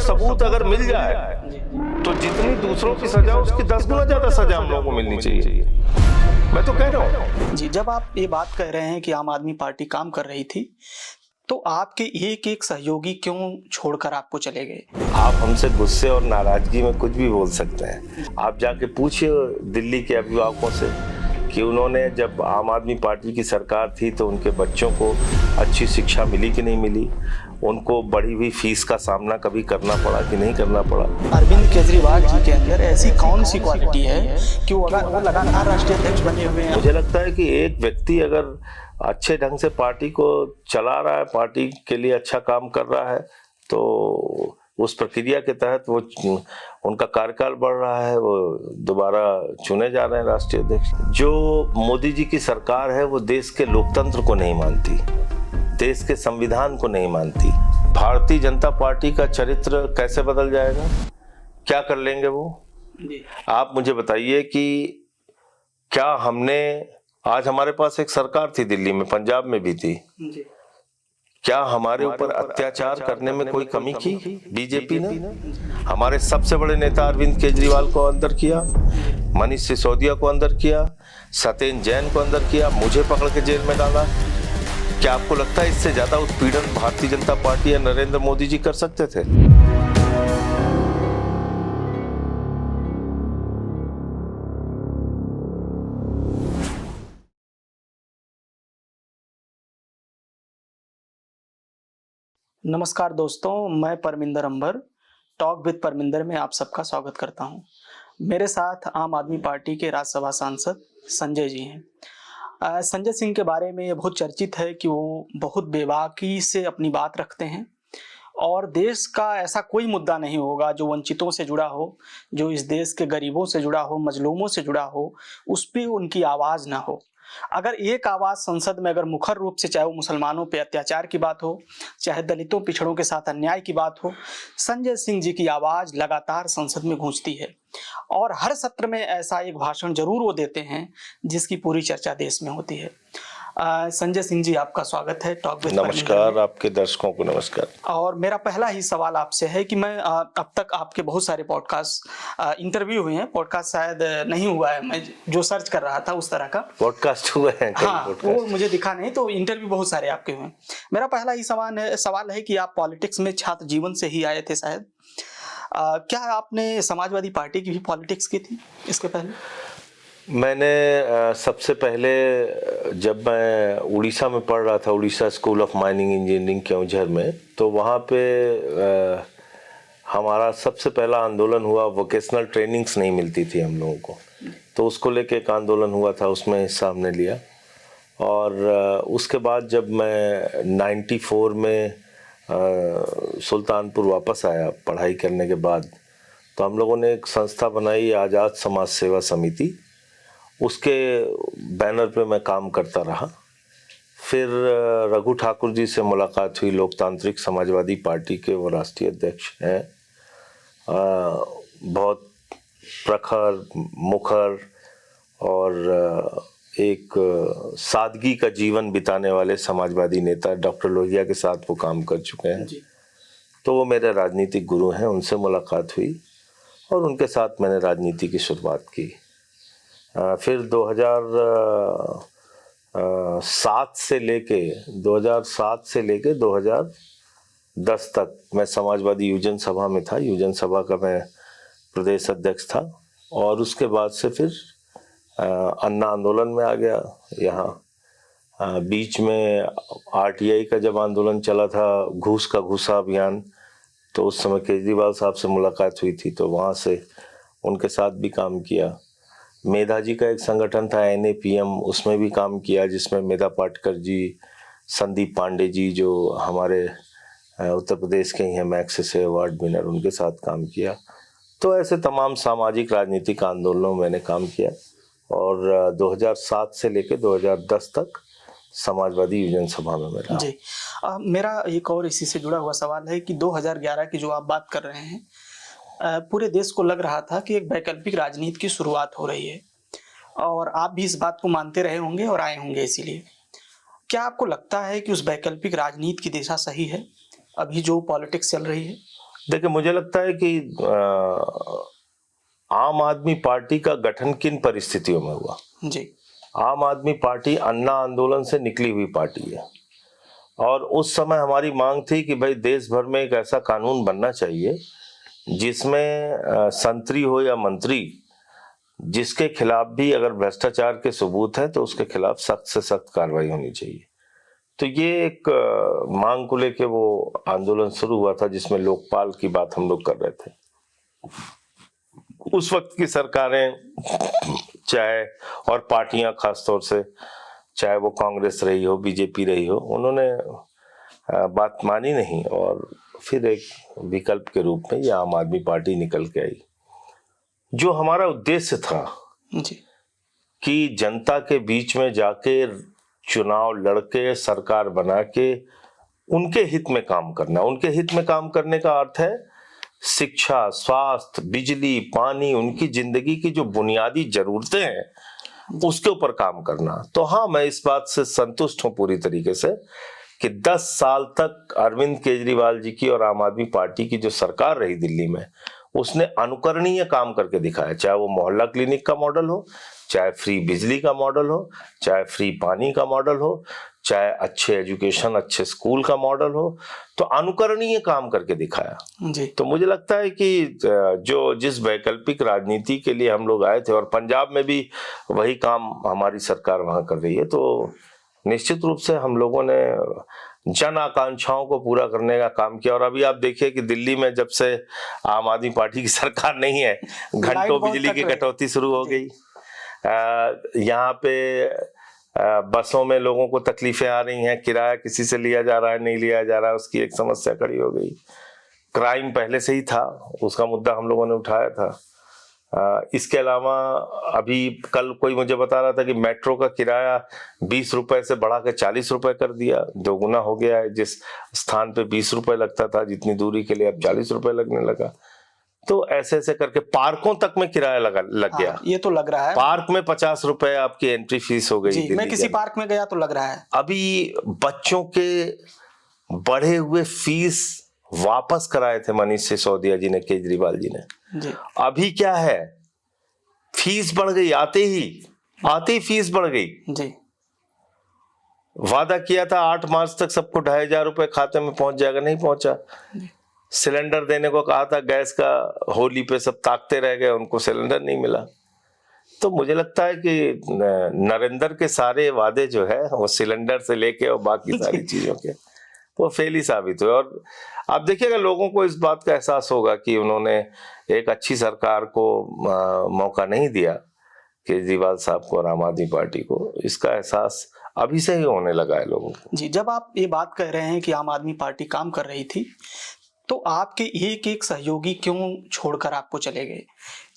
सबूत अगर मिल जाए तो जितनी दूसरों की सजा उसकी 10 गुना ज्यादा सजा हम लोगों को मिलनी चाहिए। मैं तो कह रहा हूँ जी। जब आप ये बात कह रहे हैं कि आम आदमी पार्टी काम कर रही थी, तो आपके एक एक सहयोगी क्यों छोड़कर आपको चले गए? आप हमसे गुस्से और नाराजगी में कुछ भी बोल सकते हैं। आप जाके पूछिए दिल्ली के अभिभावकों से कि उन्होंने जब आम आदमी पार्टी की सरकार थी तो उनके बच्चों को अच्छी शिक्षा मिली कि नहीं मिली, उनको बढ़ी हुई फीस का सामना कभी करना पड़ा कि नहीं करना पड़ा। अरविंद केजरीवाल जी के अंदर ऐसी कौन सी क्वालिटी है कि वो लगातार राष्ट्रीय अध्यक्ष बने हुए हैं? मुझे लगता है कि एक व्यक्ति अगर अच्छे ढंग से पार्टी को चला रहा है, पार्टी के लिए अच्छा काम कर रहा है, तो उस प्रक्रिया के तहत वो उनका कार्यकाल बढ़ रहा है, वो दोबारा चुने जा रहे हैं राष्ट्रीय अध्यक्ष। जो मोदी जी की सरकार है वो देश के लोकतंत्र को नहीं मानती, देश के संविधान को नहीं मानती। भारतीय जनता पार्टी का चरित्र कैसे बदल जाएगा, क्या कर लेंगे वो? आप मुझे बताइए कि क्या हमने, आज हमारे पास एक सरकार थी दिल्ली में, पंजाब में भी थी, क्या हमारे ऊपर अत्याचार करने में कोई कमी की बीजेपी ने? हमारे सबसे बड़े नेता अरविंद केजरीवाल को अंदर किया, मनीष सिसोदिया को अंदर किया, सत्येंद्र जैन को अंदर किया, मुझे पकड़ के जेल में डाला। क्या आपको लगता है इससे ज्यादा उत्पीड़न भारतीय जनता पार्टी या नरेंद्र मोदी जी कर सकते थे? नमस्कार दोस्तों, मैं परमिंदर अंबर, टॉक विद परमिंदर में आप सबका स्वागत करता हूं। मेरे साथ आम आदमी पार्टी के राज्यसभा सांसद संजय जी हैं। संजय सिंह के बारे में ये बहुत चर्चित है कि वो बहुत बेबाकी से अपनी बात रखते हैं और देश का ऐसा कोई मुद्दा नहीं होगा जो वंचितों से जुड़ा हो, जो इस देश के गरीबों से जुड़ा हो, मजलूमों से जुड़ा हो, उस पर उनकी आवाज़ ना हो। अगर एक आवाज़ संसद में अगर मुखर रूप से, चाहे वो मुसलमानों पे अत्याचार की बात हो, चाहे दलितों पिछड़ों के साथ अन्याय की बात हो, संजय सिंह जी की आवाज़ लगातार संसद में गूंजती है और हर सत्र में ऐसा एक भाषण जरूर वो देते हैं जिसकी पूरी चर्चा देश में होती है। संजय सिंह जी, आपका स्वागत है टॉक विद। नमस्कार, आपके दर्शकों को नमस्कार। और मेरा पहला ही सवाल आपसे है कि मैं अब तक आपके बहुत सारे पॉडकास्ट इंटरव्यू हुए हैं, पॉडकास्ट शायद नहीं हुआ है, मैं जो सर्च कर रहा था उस तरह का पॉडकास्ट हुए हैं। हाँ, वो मुझे दिखा नहीं, तो इंटरव्यू बहुत सारे आपके हुए। मेरा पहला ही सवाल है कि आप पॉलिटिक्स में छात्र जीवन से ही आए थे शायद। क्या आपने समाजवादी पार्टी की भी पॉलिटिक्स की थी इसके पहले? मैंने सबसे पहले जब मैं उड़ीसा में पढ़ रहा था, Orissa school of mining engineering Keonjhar में, तो वहाँ पे हमारा सबसे पहला आंदोलन हुआ। वोकेशनल ट्रेनिंग्स नहीं मिलती थी हम लोगों को, तो उसको लेके एक आंदोलन हुआ था, उसमें हिस्सा हमने लिया। और उसके बाद जब मैं 94 में सुल्तानपुर वापस आया पढ़ाई करने के बाद, तो हम लोगों ने एक संस्था बनाई, आज़ाद समाज सेवा समिति। उसके बैनर पे मैं काम करता रहा। फिर रघु ठाकुर जी से मुलाकात हुई, लोकतांत्रिक समाजवादी पार्टी के वो राष्ट्रीय अध्यक्ष हैं। बहुत प्रखर, मुखर और एक सादगी का जीवन बिताने वाले समाजवादी नेता डॉक्टर लोहिया के साथ वो काम कर चुके हैं, तो वो मेरे राजनीतिक गुरु हैं। उनसे मुलाकात हुई और उनके साथ मैंने राजनीति की शुरुआत की। फिर 2007 से लेके 2010 तक मैं समाजवादी युवजन सभा में था। युवजन सभा का मैं प्रदेश अध्यक्ष था और उसके बाद से फिर अन्ना आंदोलन में आ गया यहाँ। बीच में आरटीआई का जब आंदोलन चला था, घूस का घूसा अभियान, तो उस समय केजरीवाल साहब से मुलाकात हुई थी, तो वहाँ से उनके साथ भी काम किया। मेधा जी का एक संगठन था NAPM, उसमें भी काम किया, जिसमें मेधा पाटकर जी, संदीप पांडे जी जो हमारे उत्तर प्रदेश के ही हैं, मैक्स से अवार्ड विनर, उनके साथ काम किया। तो ऐसे तमाम सामाजिक राजनीतिक आंदोलनों में मैंने काम किया और 2007 से लेकर 2010 तक समाजवादी युवजन सभा में मैं रहा। जी, मेरा एक और इसी से जुड़ा हुआ सवाल है कि 2011 की जो आप बात कर रहे हैं, पूरे देश को लग रहा था कि एक वैकल्पिक राजनीति की शुरुआत हो रही है और आप भी इस बात को मानते रहे होंगे और आए होंगे। इसीलिए क्या आपको लगता है कि उस वैकल्पिक राजनीति की दिशा सही है, अभी जो पॉलिटिक्स चल रही है? देखिए, मुझे लगता है कि आम आदमी पार्टी का गठन किन परिस्थितियों में हुआ। जी। आम आदमी पार्टी अन्ना आंदोलन से निकली हुई पार्टी है और उस समय हमारी मांग थी कि भाई देश भर में एक ऐसा कानून बनना चाहिए जिसमें संतरी हो या मंत्री, जिसके खिलाफ भी अगर भ्रष्टाचार के सबूत हैं तो उसके खिलाफ सख्त से सख्त कार्रवाई होनी चाहिए। तो ये एक मांग को लेके वो आंदोलन शुरू हुआ था जिसमें लोकपाल की बात हम लोग कर रहे थे। उस वक्त की सरकारें चाहे और पार्टियां, खासतौर से चाहे वो कांग्रेस रही हो, बीजेपी रही हो, उन्होंने बात मानी नहीं और फिर एक विकल्प के रूप में ये आम आदमी पार्टी निकल के आई। जो हमारा उद्देश्य था जी। कि जनता के बीच में जाके चुनाव लड़के सरकार बना के उनके हित में काम करना। उनके हित में काम करने का अर्थ है शिक्षा, स्वास्थ्य, बिजली, पानी, उनकी जिंदगी की जो बुनियादी जरूरतें हैं उसके ऊपर काम करना। तो हाँ, मैं इस बात से संतुष्ट हूं पूरी तरीके से कि 10 साल तक अरविंद केजरीवाल जी की और आम आदमी पार्टी की जो सरकार रही दिल्ली में, उसने अनुकरणीय काम करके दिखाया। चाहे वो मोहल्ला क्लिनिक का मॉडल हो, चाहे फ्री बिजली का मॉडल हो, चाहे फ्री पानी का मॉडल हो, चाहे अच्छे एजुकेशन, अच्छे स्कूल का मॉडल हो, तो अनुकरणीय काम करके दिखाया। जी। तो मुझे लगता है कि जो जिस वैकल्पिक राजनीति के लिए हम लोग आए थे और पंजाब में भी वही काम हमारी सरकार वहां कर रही है, तो निश्चित रूप से हम लोगों ने जन आकांक्षाओं को पूरा करने का काम किया। और अभी आप देखिए कि दिल्ली में जब से आम आदमी पार्टी की सरकार नहीं है, घंटों बिजली की कटौती शुरू हो गई। यहाँ पे बसों में लोगों को तकलीफें आ रही हैं, किराया किसी से लिया जा रहा है, नहीं लिया जा रहा है, उसकी एक समस्या खड़ी हो गई। क्राइम पहले से ही था, उसका मुद्दा हम लोगों ने उठाया था। इसके अलावा अभी कल कोई मुझे बता रहा था कि मेट्रो का किराया 20 रुपए से बढ़ा के 40 रुपए कर दिया, दोगुना हो गया है। जिस स्थान पे 20 रुपए लगता था जितनी दूरी के लिए, अब 40 रुपए लगने लगा। तो ऐसे ऐसे करके पार्कों तक में किराया लग गया। ये तो लग रहा है। पार्क में 50 रुपए आपकी एंट्री फीस हो गई। जी, मैं किसी पार्क में गया तो लग रहा है। अभी बच्चों के बढ़े हुए फीस वापस कराए थे मनीष सिसोदिया जी ने, केजरीवाल जी ने। जी। अभी क्या है, फीस बढ़ गई, आते ही फीस बढ़ गई। जी। वादा किया था 8 मार्च तक सबको 2500 रुपए खाते में पहुंच जाएगा, नहीं पहुंचा। सिलेंडर देने को कहा था गैस का, होली पे सब ताकते रह गए, उनको सिलेंडर नहीं मिला। तो मुझे लगता है कि नरेंद्र के सारे वादे जो है वो सिलेंडर से लेके और बाकी सारी चीजों के, वो फेल ही साबित हुए। और आप देखिएगा लोगों को इस बात का एहसास होगा कि उन्होंने एक अच्छी सरकार को मौका नहीं दिया, केजरीवाल साहब को और आम आदमी पार्टी को। इसका एहसास अभी से ही होने लगा है लोगों को। जी, जब आप ये बात कह रहे हैं कि आम आदमी पार्टी काम कर रही थी, तो आपके एक एक सहयोगी क्यों छोड़कर आपको चले गए?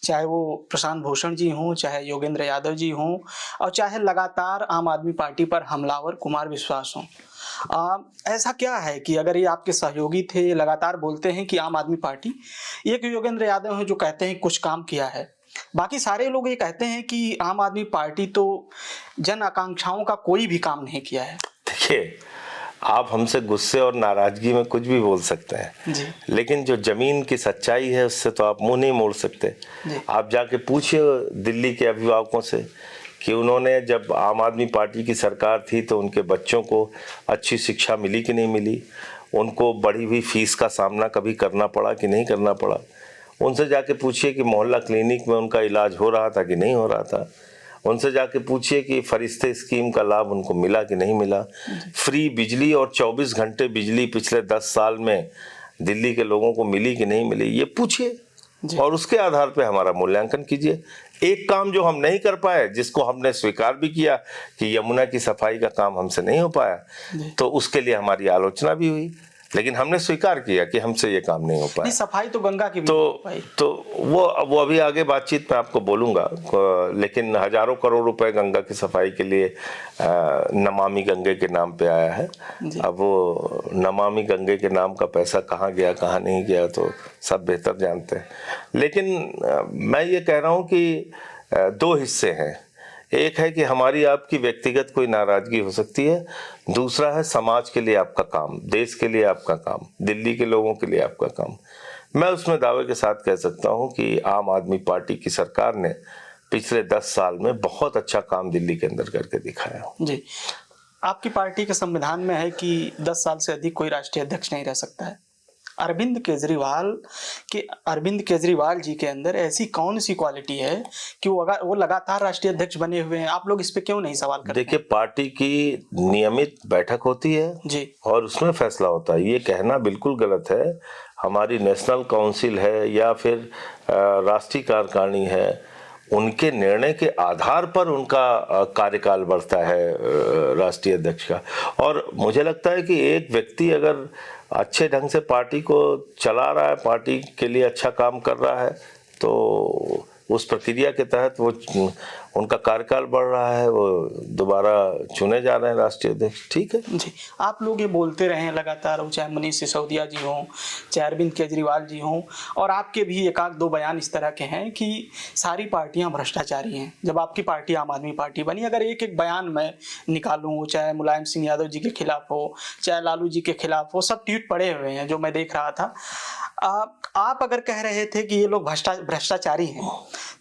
चाहे वो प्रशांत भूषण जी हों, चाहे योगेंद्र यादव जी हों, और चाहे लगातार आम आदमी पार्टी पर हमलावर कुमार विश्वास हों। ऐसा क्या है कि अगर ये आपके सहयोगी थे, लगातार बोलते हैं कि आम आदमी पार्टी, एक योगेंद्र यादव हैं जो कहते हैं कुछ काम किया है, बाकी सारे लोग ये कहते हैं कि आम आदमी पार्टी तो जन आकांक्षाओं का कोई भी काम नहीं किया है। देखिए, आप हमसे गुस्से और नाराजगी में कुछ भी बोल सकते हैं जी। लेकिन जो जमीन की सच्चाई है उससे तो आप मुंह नहीं मोड़ सकते। आप जाके पूछिए दिल्ली के अभिभावकों से कि उन्होंने जब आम आदमी पार्टी की सरकार थी तो उनके बच्चों को अच्छी शिक्षा मिली कि नहीं मिली, उनको बढ़ी हुई फीस का सामना कभी करना पड़ा कि नहीं करना पड़ा। उनसे जाके पूछिए कि मोहल्ला क्लिनिक में उनका इलाज हो रहा था कि नहीं हो रहा था। उनसे जाके पूछिए कि फरिश्ते स्कीम का लाभ उनको मिला कि नहीं मिला। फ्री बिजली और 24 घंटे बिजली पिछले 10 साल में दिल्ली के लोगों को मिली कि नहीं मिली, ये पूछिए और उसके आधार पे हमारा मूल्यांकन कीजिए। एक काम जो हम नहीं कर पाए, जिसको हमने स्वीकार भी किया कि यमुना की सफाई का काम हमसे नहीं हो पाया, तो उसके लिए हमारी आलोचना भी हुई, लेकिन हमने स्वीकार किया कि हमसे ये काम नहीं हो पाया। सफाई तो गंगा की भी तो वो अभी आगे बातचीत में आपको बोलूंगा, लेकिन हजारों करोड़ रुपए गंगा की सफाई के लिए नमामि गंगे के नाम पे आया है। अब वो नमामि गंगे के नाम का पैसा कहाँ गया कहाँ नहीं गया तो सब बेहतर जानते हैं। लेकिन मैं ये कह रहा हूँ कि 2 हिस्से हैं। एक है कि हमारी आपकी व्यक्तिगत कोई नाराजगी हो सकती है, दूसरा है समाज के लिए आपका काम, देश के लिए आपका काम, दिल्ली के लोगों के लिए आपका काम। मैं उसमें दावे के साथ कह सकता हूं कि आम आदमी पार्टी की सरकार ने पिछले 10 साल में बहुत अच्छा काम दिल्ली के अंदर करके दिखाया। जी, आपकी पार्टी के संविधान में है कि 10 साल से अधिक कोई राष्ट्रीय अध्यक्ष नहीं रह सकता है। अरविंद केजरीवाल जी के अंदर ऐसी कौन सी क्वालिटी है कि वो लगातार राष्ट्रीय अध्यक्ष बने हुए हैं? आप लोग इस पे क्यों नहीं सवाल करते? देखिए, पार्टी की नियमित बैठक होती है जी, और उसमें फैसला होता है। ये कहना बिल्कुल गलत है। हमारी नेशनल काउंसिल है या फिर राष्ट्रीय कार्यकारिणी है, उनके निर्णय के आधार पर उनका कार्यकाल बढ़ता है राष्ट्रीय अध्यक्ष का। और मुझे लगता है कि एक व्यक्ति अगर अच्छे ढंग से पार्टी को चला रहा है, पार्टी के लिए अच्छा काम कर रहा है, तो उस प्रक्रिया के तहत वो उनका कार्यकाल बढ़ रहा है, वो दोबारा चुने जा रहे हैं राष्ट्रीय अध्यक्ष। ठीक है जी। आप लोग ये बोलते रहे हैं लगातार, चाहे मनीष सिसोदिया जी हों, चाहे अरविंद केजरीवाल जी हों, और आपके भी एक आध दो बयान इस तरह के हैं कि सारी पार्टियां भ्रष्टाचारी हैं। जब आपकी पार्टी आम आदमी पार्टी बनी, अगर एक एक बयान मैं निकालूं, चाहे मुलायम सिंह यादव जी के खिलाफ हो, चाहे लालू जी के खिलाफ हो, सब ट्वीट पड़े हुए हैं जो मैं देख रहा था। आप अगर कह रहे थे कि ये लोग भ्रष्टाचारी हैं,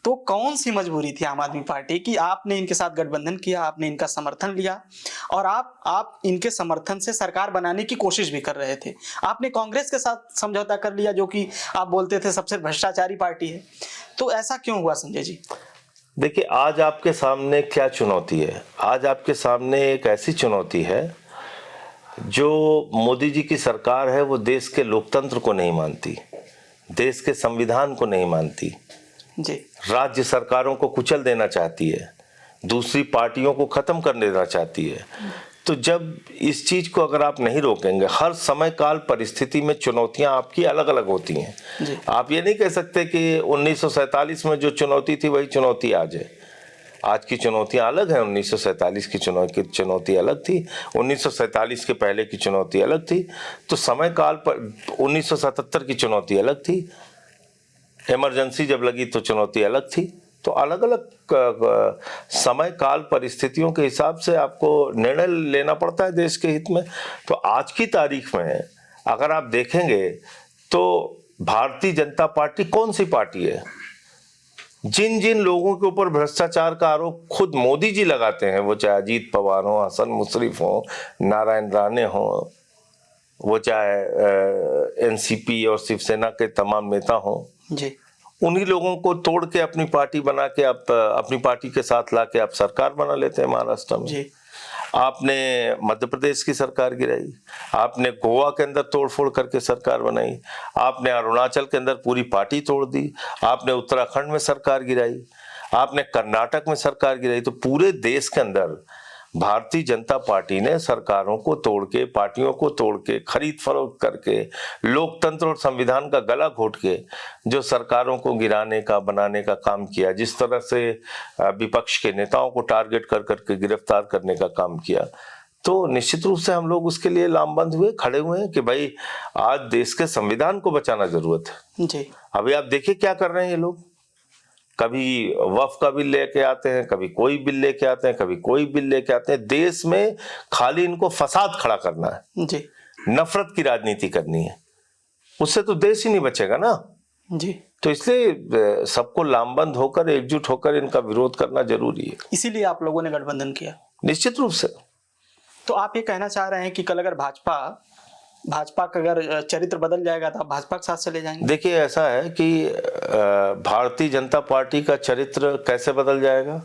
तो कौन सी मजबूरी थी आम आदमी पार्टी की? आपने इनके साथ गठबंधन किया, आपने इनका समर्थन लिया, और आप इनके समर्थन से सरकार बनाने की कोशिश भी कर रहे थे। आपने कांग्रेस के साथ समझौता कर लिया, जो कि आप बोलते थे सबसे भ्रष्टाचारी पार्टी है। तो ऐसा क्यों हुआ संजय जी? देखिए, आज आपके सामने क्या चुनौती है? आज आपके सामने एक ऐसी चुनौती है जो मोदी जी की सरकार है, वो देश के लोकतंत्र को नहीं मानती, देश के संविधान को नहीं मानती जी, राज्य सरकारों को कुचल देना चाहती है, दूसरी पार्टियों को खत्म कर देना चाहती है। तो जब इस चीज को अगर आप नहीं रोकेंगे, हर समय काल परिस्थिति में चुनौतियां आपकी अलग अलग होती हैं। आप ये नहीं कह सकते कि 1947 में जो चुनौती थी वही चुनौती आज है। आज की चुनौतियां अलग हैं। 1947 की चुनौती अलग थी, 1947 के पहले की चुनौती अलग थी। तो समय काल पर 1977 की चुनौती अलग थी, इमरजेंसी जब लगी तो चुनौती अलग थी। तो अलग अलग समय काल परिस्थितियों के हिसाब से आपको निर्णय लेना पड़ता है देश के हित में। तो आज की तारीख में अगर आप देखेंगे तो भारतीय जनता पार्टी कौन सी पार्टी है? जिन जिन लोगों के ऊपर भ्रष्टाचार का आरोप खुद मोदी जी लगाते हैं, वो चाहे अजीत पवार हो, हसन मुशर्रफ हो, नारायण राणे हो, वो चाहे एनसीपी और शिवसेना के तमाम नेता हो जी, उन्हीं लोगों को तोड़ के अपनी पार्टी बना के आप अपनी पार्टी के साथ लाके आप सरकार बना लेते हैं महाराष्ट्र में। जी, आपने मध्य प्रदेश की सरकार गिराई, आपने गोवा के अंदर तोड़फोड़ करके सरकार बनाई, आपने अरुणाचल के अंदर पूरी पार्टी तोड़ दी, आपने उत्तराखंड में सरकार गिराई, आपने कर्नाटक में सरकार गिराई। तो पूरे देश के अंदर भारतीय जनता पार्टी ने सरकारों को तोड़ के, पार्टियों को तोड़ के, खरीद फरोख्त करके, लोकतंत्र और संविधान का गला घोट के जो सरकारों को गिराने का, बनाने का काम किया, जिस तरह से विपक्ष के नेताओं को टारगेट कर करके गिरफ्तार करने का काम किया, तो निश्चित रूप से हम लोग उसके लिए लामबंद हुए, खड़े हुए हैं कि भाई आज देश के संविधान को बचाना जरूरत है। जी, अभी आप देखिए क्या कर रहे हैं ये लोग। कभी वक्फ का बिल लेके आते हैं, कभी कोई बिल लेके आते हैं, कभी कोई बिल लेके आते हैं। देश में खाली इनको फसाद खड़ा करना है, जी, नफरत की राजनीति करनी है, उससे तो देश ही नहीं बचेगा ना। जी। तो इसलिए सबको लामबंद होकर, एकजुट होकर इनका विरोध करना जरूरी है। इसीलिए आप लोगों ने गठबंधन किया? निश्चित रूप से। तो आप ये कहना चाह रहे हैं कि कल अगर भाजपा का अगर चरित्र बदल जाएगा तो आप भाजपा के साथ चले जाएंगे? देखिए, ऐसा है कि भारतीय जनता पार्टी का चरित्र कैसे बदल जाएगा,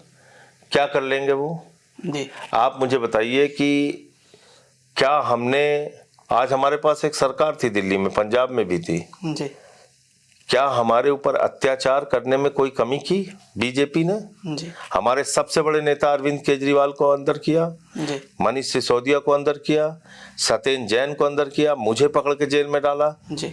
क्या कर लेंगे वो जी, आप मुझे बताइए कि क्या हमने, आज हमारे पास एक सरकार थी दिल्ली में, पंजाब में भी थी, जी, क्या हमारे ऊपर अत्याचार करने में कोई कमी की बीजेपी ने? जी, हमारे सबसे बड़े नेता अरविंद केजरीवाल को अंदर किया, जी, मनीष सिसोदिया को अंदर किया, सत्येंद्र जैन को अंदर किया, मुझे पकड़ के जेल में डाला। जी,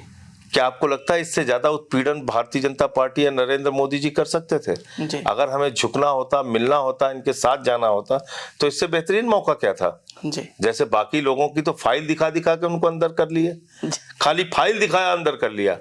क्या आपको लगता है इससे ज्यादा उत्पीड़न भारतीय जनता पार्टी या नरेंद्र मोदी जी कर सकते थे? जी, अगर हमें झुकना होता, मिलना होता, इनके साथ जाना होता, तो इससे बेहतरीन मौका क्या था? जी, जैसे बाकी लोगों की तो फाइल दिखा दिखा के उनको अंदर कर लिए, खाली फाइल दिखाया अंदर कर लिया।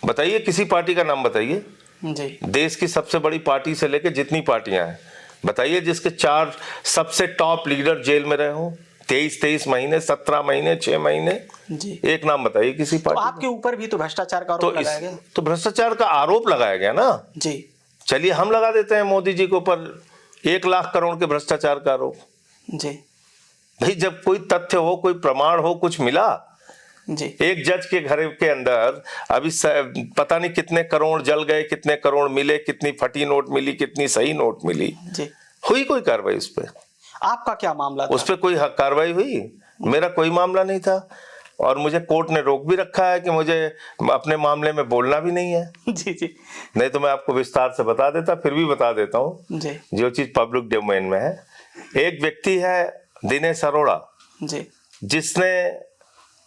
बताइए किसी पार्टी का नाम बताइए, जी, देश की सबसे बड़ी पार्टी से लेकर जितनी पार्टियां हैं, बताइए, जिसके 4 सबसे टॉप लीडर जेल में रहे हों, 23 महीने, 17 महीने, 6 महीने। जी। एक नाम बताइए किसी तो पार्टी आपके ऊपर भी तो भ्रष्टाचार का तो आरोप लगाया गया। तो भ्रष्टाचार का आरोप लगाया गया ना। जी चलिए हम लगा देते हैं मोदी जी के ऊपर 1 लाख करोड़ के भ्रष्टाचार का आरोप। जी भाई, जब कोई तथ्य हो, कोई प्रमाण हो, कुछ मिला। जी एक जज के घर के अंदर अभी पता नहीं कितने करोड़ जल गए, कितने करोड़ मिले, कितनी फटी नोट मिली, कितनी सही नोट मिली। जी। हुई कोई कार्रवाई उस पर? आपका क्या मामला था? उस पर कोई कार्रवाई हुई? मेरा कोई मामला नहीं था, और मुझे कोर्ट ने रोक भी रखा है कि मुझे अपने मामले में बोलना भी नहीं है। जी जी। नहीं तो मैं आपको विस्तार से बता देता, फिर भी बता देता हूँ जी जो चीज पब्लिक डोमेन में है। एक व्यक्ति है दिनेश अरोड़ा जी जिसने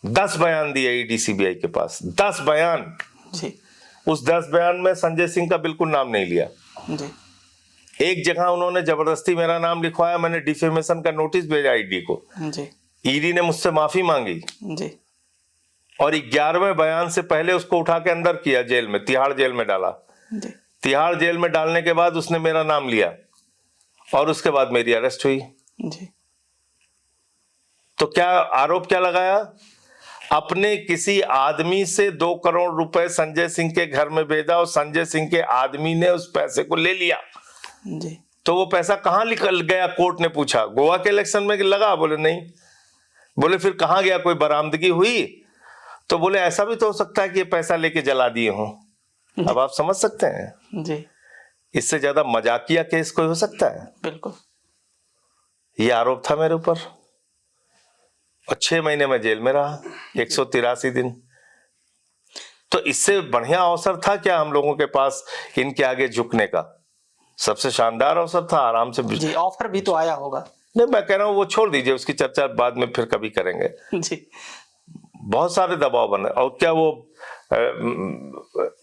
10 बयान दिए ईडी सीबीआई के पास, 10 बयान। जी उस 10 बयान में संजय सिंह का बिल्कुल नाम नहीं लिया। जी एक जगह उन्होंने जबरदस्ती मेरा नाम लिखवाया, मैंने डिफेमेशन का नोटिस भेजा ईडी को, जी ईडी ने मुझसे माफी मांगी, जी और 11वें बयान से पहले उसको उठा के अंदर किया, जेल में, तिहाड़ जेल में डाला। जी तिहाड़ जेल में डालने के बाद उसने मेरा नाम लिया, और उसके बाद मेरी अरेस्ट हुई। जी। तो क्या आरोप क्या लगाया? अपने किसी आदमी से 2 करोड़ रुपए संजय सिंह के घर में भेजा, और संजय सिंह के आदमी ने उस पैसे को ले लिया। जी। तो वो पैसा कहां निकल गया? कोर्ट ने पूछा। गोवा के इलेक्शन में लगा? बोले नहीं। बोले फिर कहां गया? कोई बरामदगी हुई? तो बोले ऐसा भी तो हो सकता है कि ये पैसा लेके जला दिए हों। अब आप समझ सकते हैं, जी इससे ज्यादा मजाकिया केस कोई हो सकता है? बिल्कुल। ये आरोप था मेरे ऊपर, और 6 महीने में जेल में रहा, 183 दिन। तो इससे बढ़िया अवसर था क्या हम लोगों के पास इनके आगे झुकने का? सबसे शानदार अवसर था, आराम से। जी, ऑफर भी तो आया होगा। नहीं, मैं कह रहा हूं वो छोड़ दीजिए, उसकी चर्चा बाद में फिर कभी करेंगे। जी। बहुत सारे दबाव बने, और क्या वो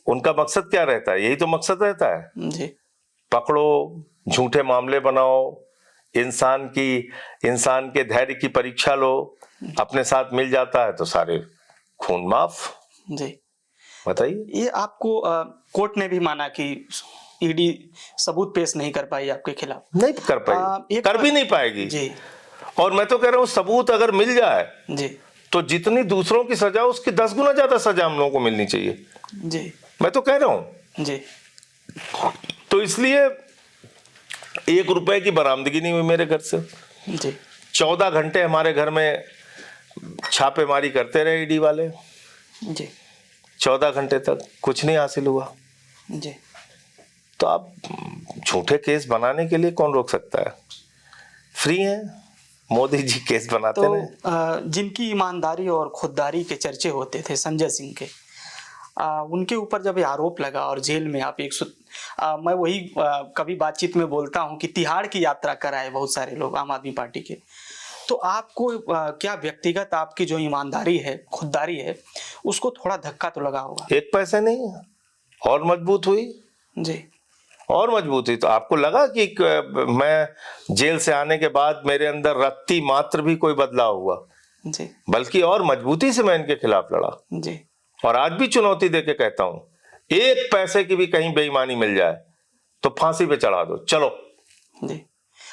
उनका मकसद क्या रहता है? यही तो मकसद रहता है। जी। पकड़ो, झूठे मामले बनाओ, इंसान के धैर्य की परीक्षा लो, अपने साथ मिल जाता है तो सारे खून माफ। जी बताइए। ये आपको कोर्ट ने भी माना कि ईडी सबूत पेश नहीं कर पाई आपके खिलाफ? नहीं कर पाएगी, कर भी नहीं पाएगी जी। और मैं तो कह रहा हूं सबूत अगर मिल जाए जी तो जितनी दूसरों की सजा उसकी 10 गुना ज्यादा सजा हम लोगों को मिलनी चाहिए। जी मैं तो कह रहा हूं। जी। तो इसलिए 1 रुपए की बरामदगी नहीं हुई मेरे घर से। जी। 14 घंटे हमारे घर में छापेमारी करते रहे ईडी वाले। जी। 14 घंटे तक कुछ नहीं हासिल हुआ। जी। तो आप झूठे केस बनाने के लिए कौन रोक सकता है? फ्री है, मोदी जी केस बनाते तो हैं। जिनकी ईमानदारी और खुददारी के चर्चे होते थे संजय सिंह के, उनके ऊपर जब ये आरोप लगा और जेल में आप मैं वही कभी बातचीत में बोलता हूं कि तिहाड़ की यात्रा कराए बहुत सारे लोग आम आदमी पार्टी के। तो आपको क्या व्यक्तिगत आपकी जो ईमानदारी है, खुददारी है, उसको थोड़ा धक्का तो लगा होगा? 1 पैसा नहीं, और मजबूत हुई। जी। और मजबूत हुई। तो आपको लगा कि मैं जेल से आने के बाद मेरे अंदर रत्ती मात्र भी कोई बदलाव हुआ? जी। बल्कि और मजबूती से मैं इनके खिलाफ लड़ा। जी। और आज भी चुनौती देके कहता हूं, 1 पैसे की भी कहीं बेईमानी मिल जाए तो फांसी पे चढ़ा दो, चलो। जी।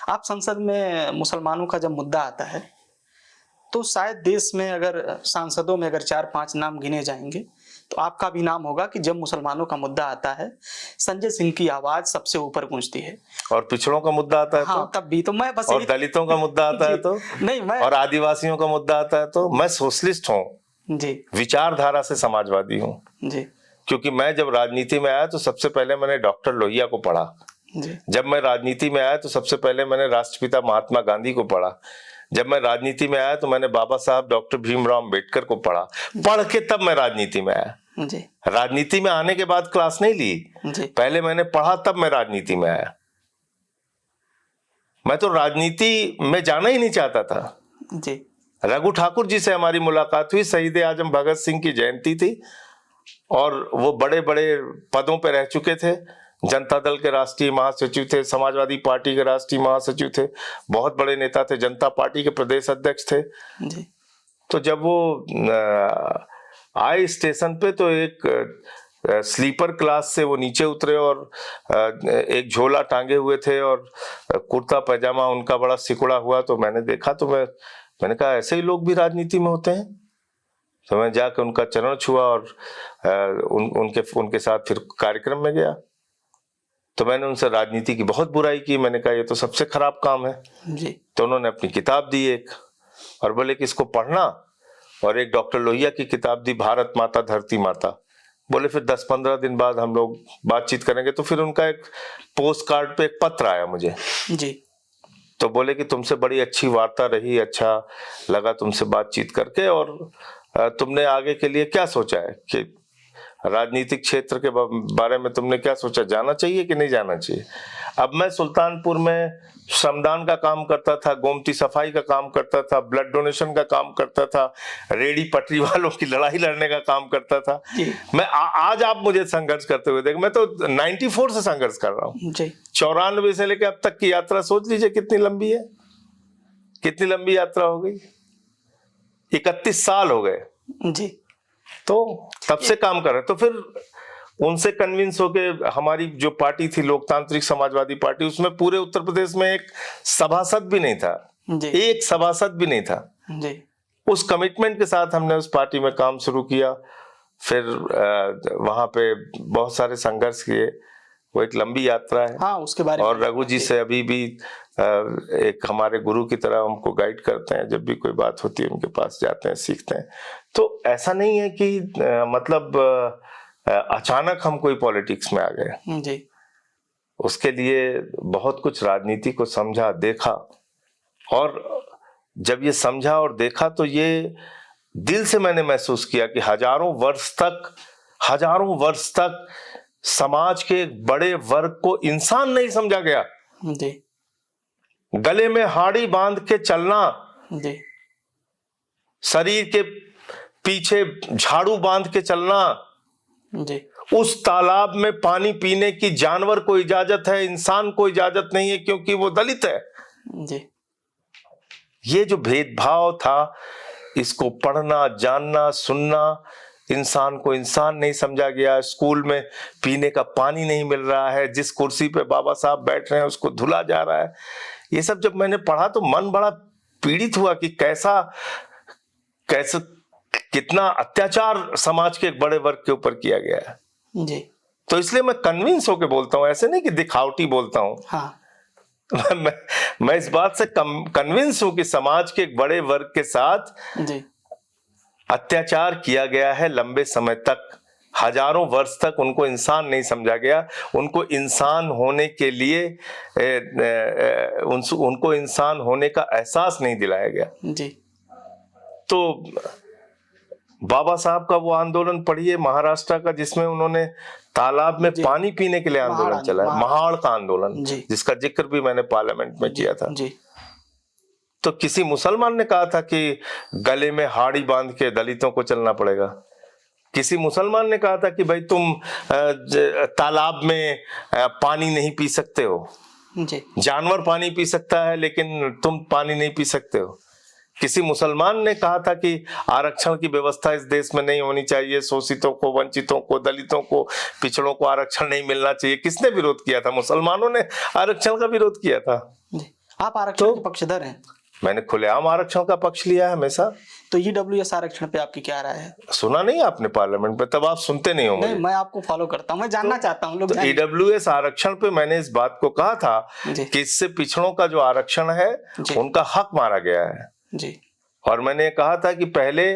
आप संसद में मुसलमानों का जब मुद्दा आता है तो शायद देश में अगर सांसदों में अगर 4-5 नाम गिने जाएंगे तो आपका भी नाम होगा कि जब मुसलमानों का मुद्दा आता है संजय सिंह की आवाज सबसे ऊपर गूंजती है। और पिछड़ों का मुद्दा आता है हाँ, तब भी तो मैं बस और दलितों का मुद्दा आता है तो नहीं, मैं और आदिवासियों का मुद्दा आता है तो मैं सोशलिस्ट हूँ जी, विचारधारा से समाजवादी हूँ। जी, क्योंकि मैं जब राजनीति में आया तो सबसे पहले मैंने डॉक्टर लोहिया को पढ़ा। जी, जब मैं राजनीति में आया तो सबसे पहले मैंने राष्ट्रपिता महात्मा गांधी को पढ़ा। जब मैं राजनीति में आया तो मैंने बाबा साहब डॉक्टर भीमराव अम्बेडकर को पढ़ा। पढ़ के तब मैं राजनीति में आया। जी, राजनीति में आने के बाद क्लास नहीं ली, जी, पहले मैंने पढ़ा तब मैं राजनीति में आया। मैं तो राजनीति में जाना ही नहीं चाहता था। जी, रघु ठाकुर जी से हमारी मुलाकात हुई, शहीद आजम भगत सिंह की जयंती थी और वो बड़े बड़े पदों पर रह चुके थे। जनता दल के राष्ट्रीय महासचिव थे, समाजवादी पार्टी के राष्ट्रीय महासचिव थे, बहुत बड़े नेता थे, जनता पार्टी के प्रदेश अध्यक्ष थे। जी। तो जब वो आए स्टेशन पे तो एक स्लीपर क्लास से वो नीचे उतरे और एक झोला टांगे हुए थे और कुर्ता पैजामा उनका बड़ा सिकुड़ा हुआ। तो मैंने देखा तो मैंने कहा ऐसे ही लोग भी राजनीति में होते हैं। तो मैं जाकर उनका चरण छुआ और उनके साथ फिर कार्यक्रम में गया। तो मैंने उनसे राजनीति की बहुत बुराई की। मैंने कहा ये तो सबसे खराब काम है जी। तो उन्होंने अपनी किताब दी एक और बोले कि इसको पढ़ना, और एक डॉक्टर लोहिया की किताब दी, भारत माता धरती माता। बोले फिर 10-15 दिन बाद हम लोग बातचीत करेंगे। तो फिर उनका एक पोस्ट कार्ड पे एक पत्र आया मुझे जी। तो बोले कि तुमसे बड़ी अच्छी वार्ता रही, अच्छा लगा तुमसे बातचीत करके, और तुमने आगे के लिए क्या सोचा है कि राजनीतिक क्षेत्र के बारे में तुमने क्या सोचा, जाना चाहिए कि नहीं जाना चाहिए। अब मैं सुल्तानपुर में श्रमदान का काम करता था, गोमती सफाई का काम करता था, ब्लड डोनेशन का काम करता था, रेडी पटरी वालों की लड़ाई लड़ने का काम करता था। मैं आज आप मुझे संघर्ष करते हुए देख, मैं तो 94 से संघर्ष कर रहा हूँ। 94 से लेकर अब तक की यात्रा सोच लीजिए कितनी लंबी है, कितनी लंबी यात्रा हो गई। 31 साल हो गए जी। तो तब से काम कर रहे। तो फिर उनसे कन्विंस होके हमारी जो पार्टी थी लोकतांत्रिक समाजवादी पार्टी, उसमें पूरे उत्तर प्रदेश में एक सभासद भी नहीं था जी। एक सभासद भी नहीं था जी। उस कमिटमेंट के साथ हमने उस पार्टी में काम शुरू किया। फिर वहां पे बहुत सारे संघर्ष किए। वो एक लंबी यात्रा है। हाँ, उसके बारे में। और रघु जी से अभी भी एक हमारे गुरु की तरह हमको गाइड करते हैं। जब भी कोई बात होती है उनके पास जाते हैं, सीखते हैं। तो ऐसा नहीं है कि मतलब अचानक हम कोई पॉलिटिक्स में आ गए जी। उसके लिए बहुत कुछ राजनीति को समझा, देखा, और जब ये समझा और देखा तो ये दिल से मैंने महसूस किया कि हजारों वर्ष तक समाज के एक बड़े वर्ग को इंसान नहीं समझा गया जी। गले में हाड़ी बांध के चलना जी। शरीर के पीछे झाड़ू बांध के चलना जी। उस तालाब में पानी पीने की जानवर को इजाजत है, इंसान को इजाजत नहीं है क्योंकि वो दलित है। जी। ये जो भेदभाव था, इसको पढ़ना, जानना, सुनना, इंसान को इंसान नहीं समझा गया। स्कूल में पीने का पानी नहीं मिल रहा है, जिस कुर्सी पे बाबा साहब बैठ रहे हैं उसको धुला जा रहा है। ये सब जब मैंने पढ़ा तो मन बड़ा पीड़ित हुआ कि कैसा कितना अत्याचार समाज के एक बड़े वर्ग के ऊपर किया गया है। जी। तो इसलिए मैं कन्विंस होके बोलता हूं, ऐसे नहीं कि दिखावटी बोलता हूं। हाँ। मैं इस बात से कन्विंस हूं कि समाज के एक बड़े वर्ग के साथ जी। अत्याचार किया गया है लंबे समय तक। हजारों वर्ष तक उनको इंसान नहीं समझा गया। उनको इंसान होने के लिए उनको इंसान होने का एहसास नहीं दिलाया गया। जी। तो बाबा साहब का वो आंदोलन पढ़िए महाराष्ट्र का, जिसमें उन्होंने तालाब में पानी पीने के लिए आंदोलन चलाया, महाड़ का आंदोलन, जिसका जिक्र भी मैंने पार्लियामेंट में किया था। जी। तो किसी मुसलमान ने कहा था कि गले में हाड़ी बांध के दलितों को चलना पड़ेगा। किसी मुसलमान ने कहा था कि भाई तुम तालाब में पानी नहीं पी सकते हो, जी। जानवर पानी पी सकता है लेकिन तुम पानी नहीं पी सकते हो। किसी मुसलमान ने कहा था कि आरक्षण की व्यवस्था इस देश में नहीं होनी चाहिए, शोषितों को, वंचितों को, दलितों को, पिछड़ों को आरक्षण नहीं मिलना चाहिए। किसने विरोध किया था? मुसलमानों ने आरक्षण का विरोध किया था। आप आरक्षण के पक्षधर हैं? मैंने खुलेआम आरक्षण का पक्ष लिया है हमेशा। तो ईडब्ल्यूएस आरक्षण पे आपकी क्या राय है? सुना नहीं आपने पार्लियामेंट में? तब आप सुनते नहीं होंगे। नहीं, मैं आपको फॉलो करता हूं, मैं जानना चाहता हूं। तो ईडब्ल्यूएस आरक्षण पे मैंने इस बात को कहा था कि इससे पिछड़ों का जो आरक्षण है उनका हक मारा गया है जी। और मैंने कहा था कि पहले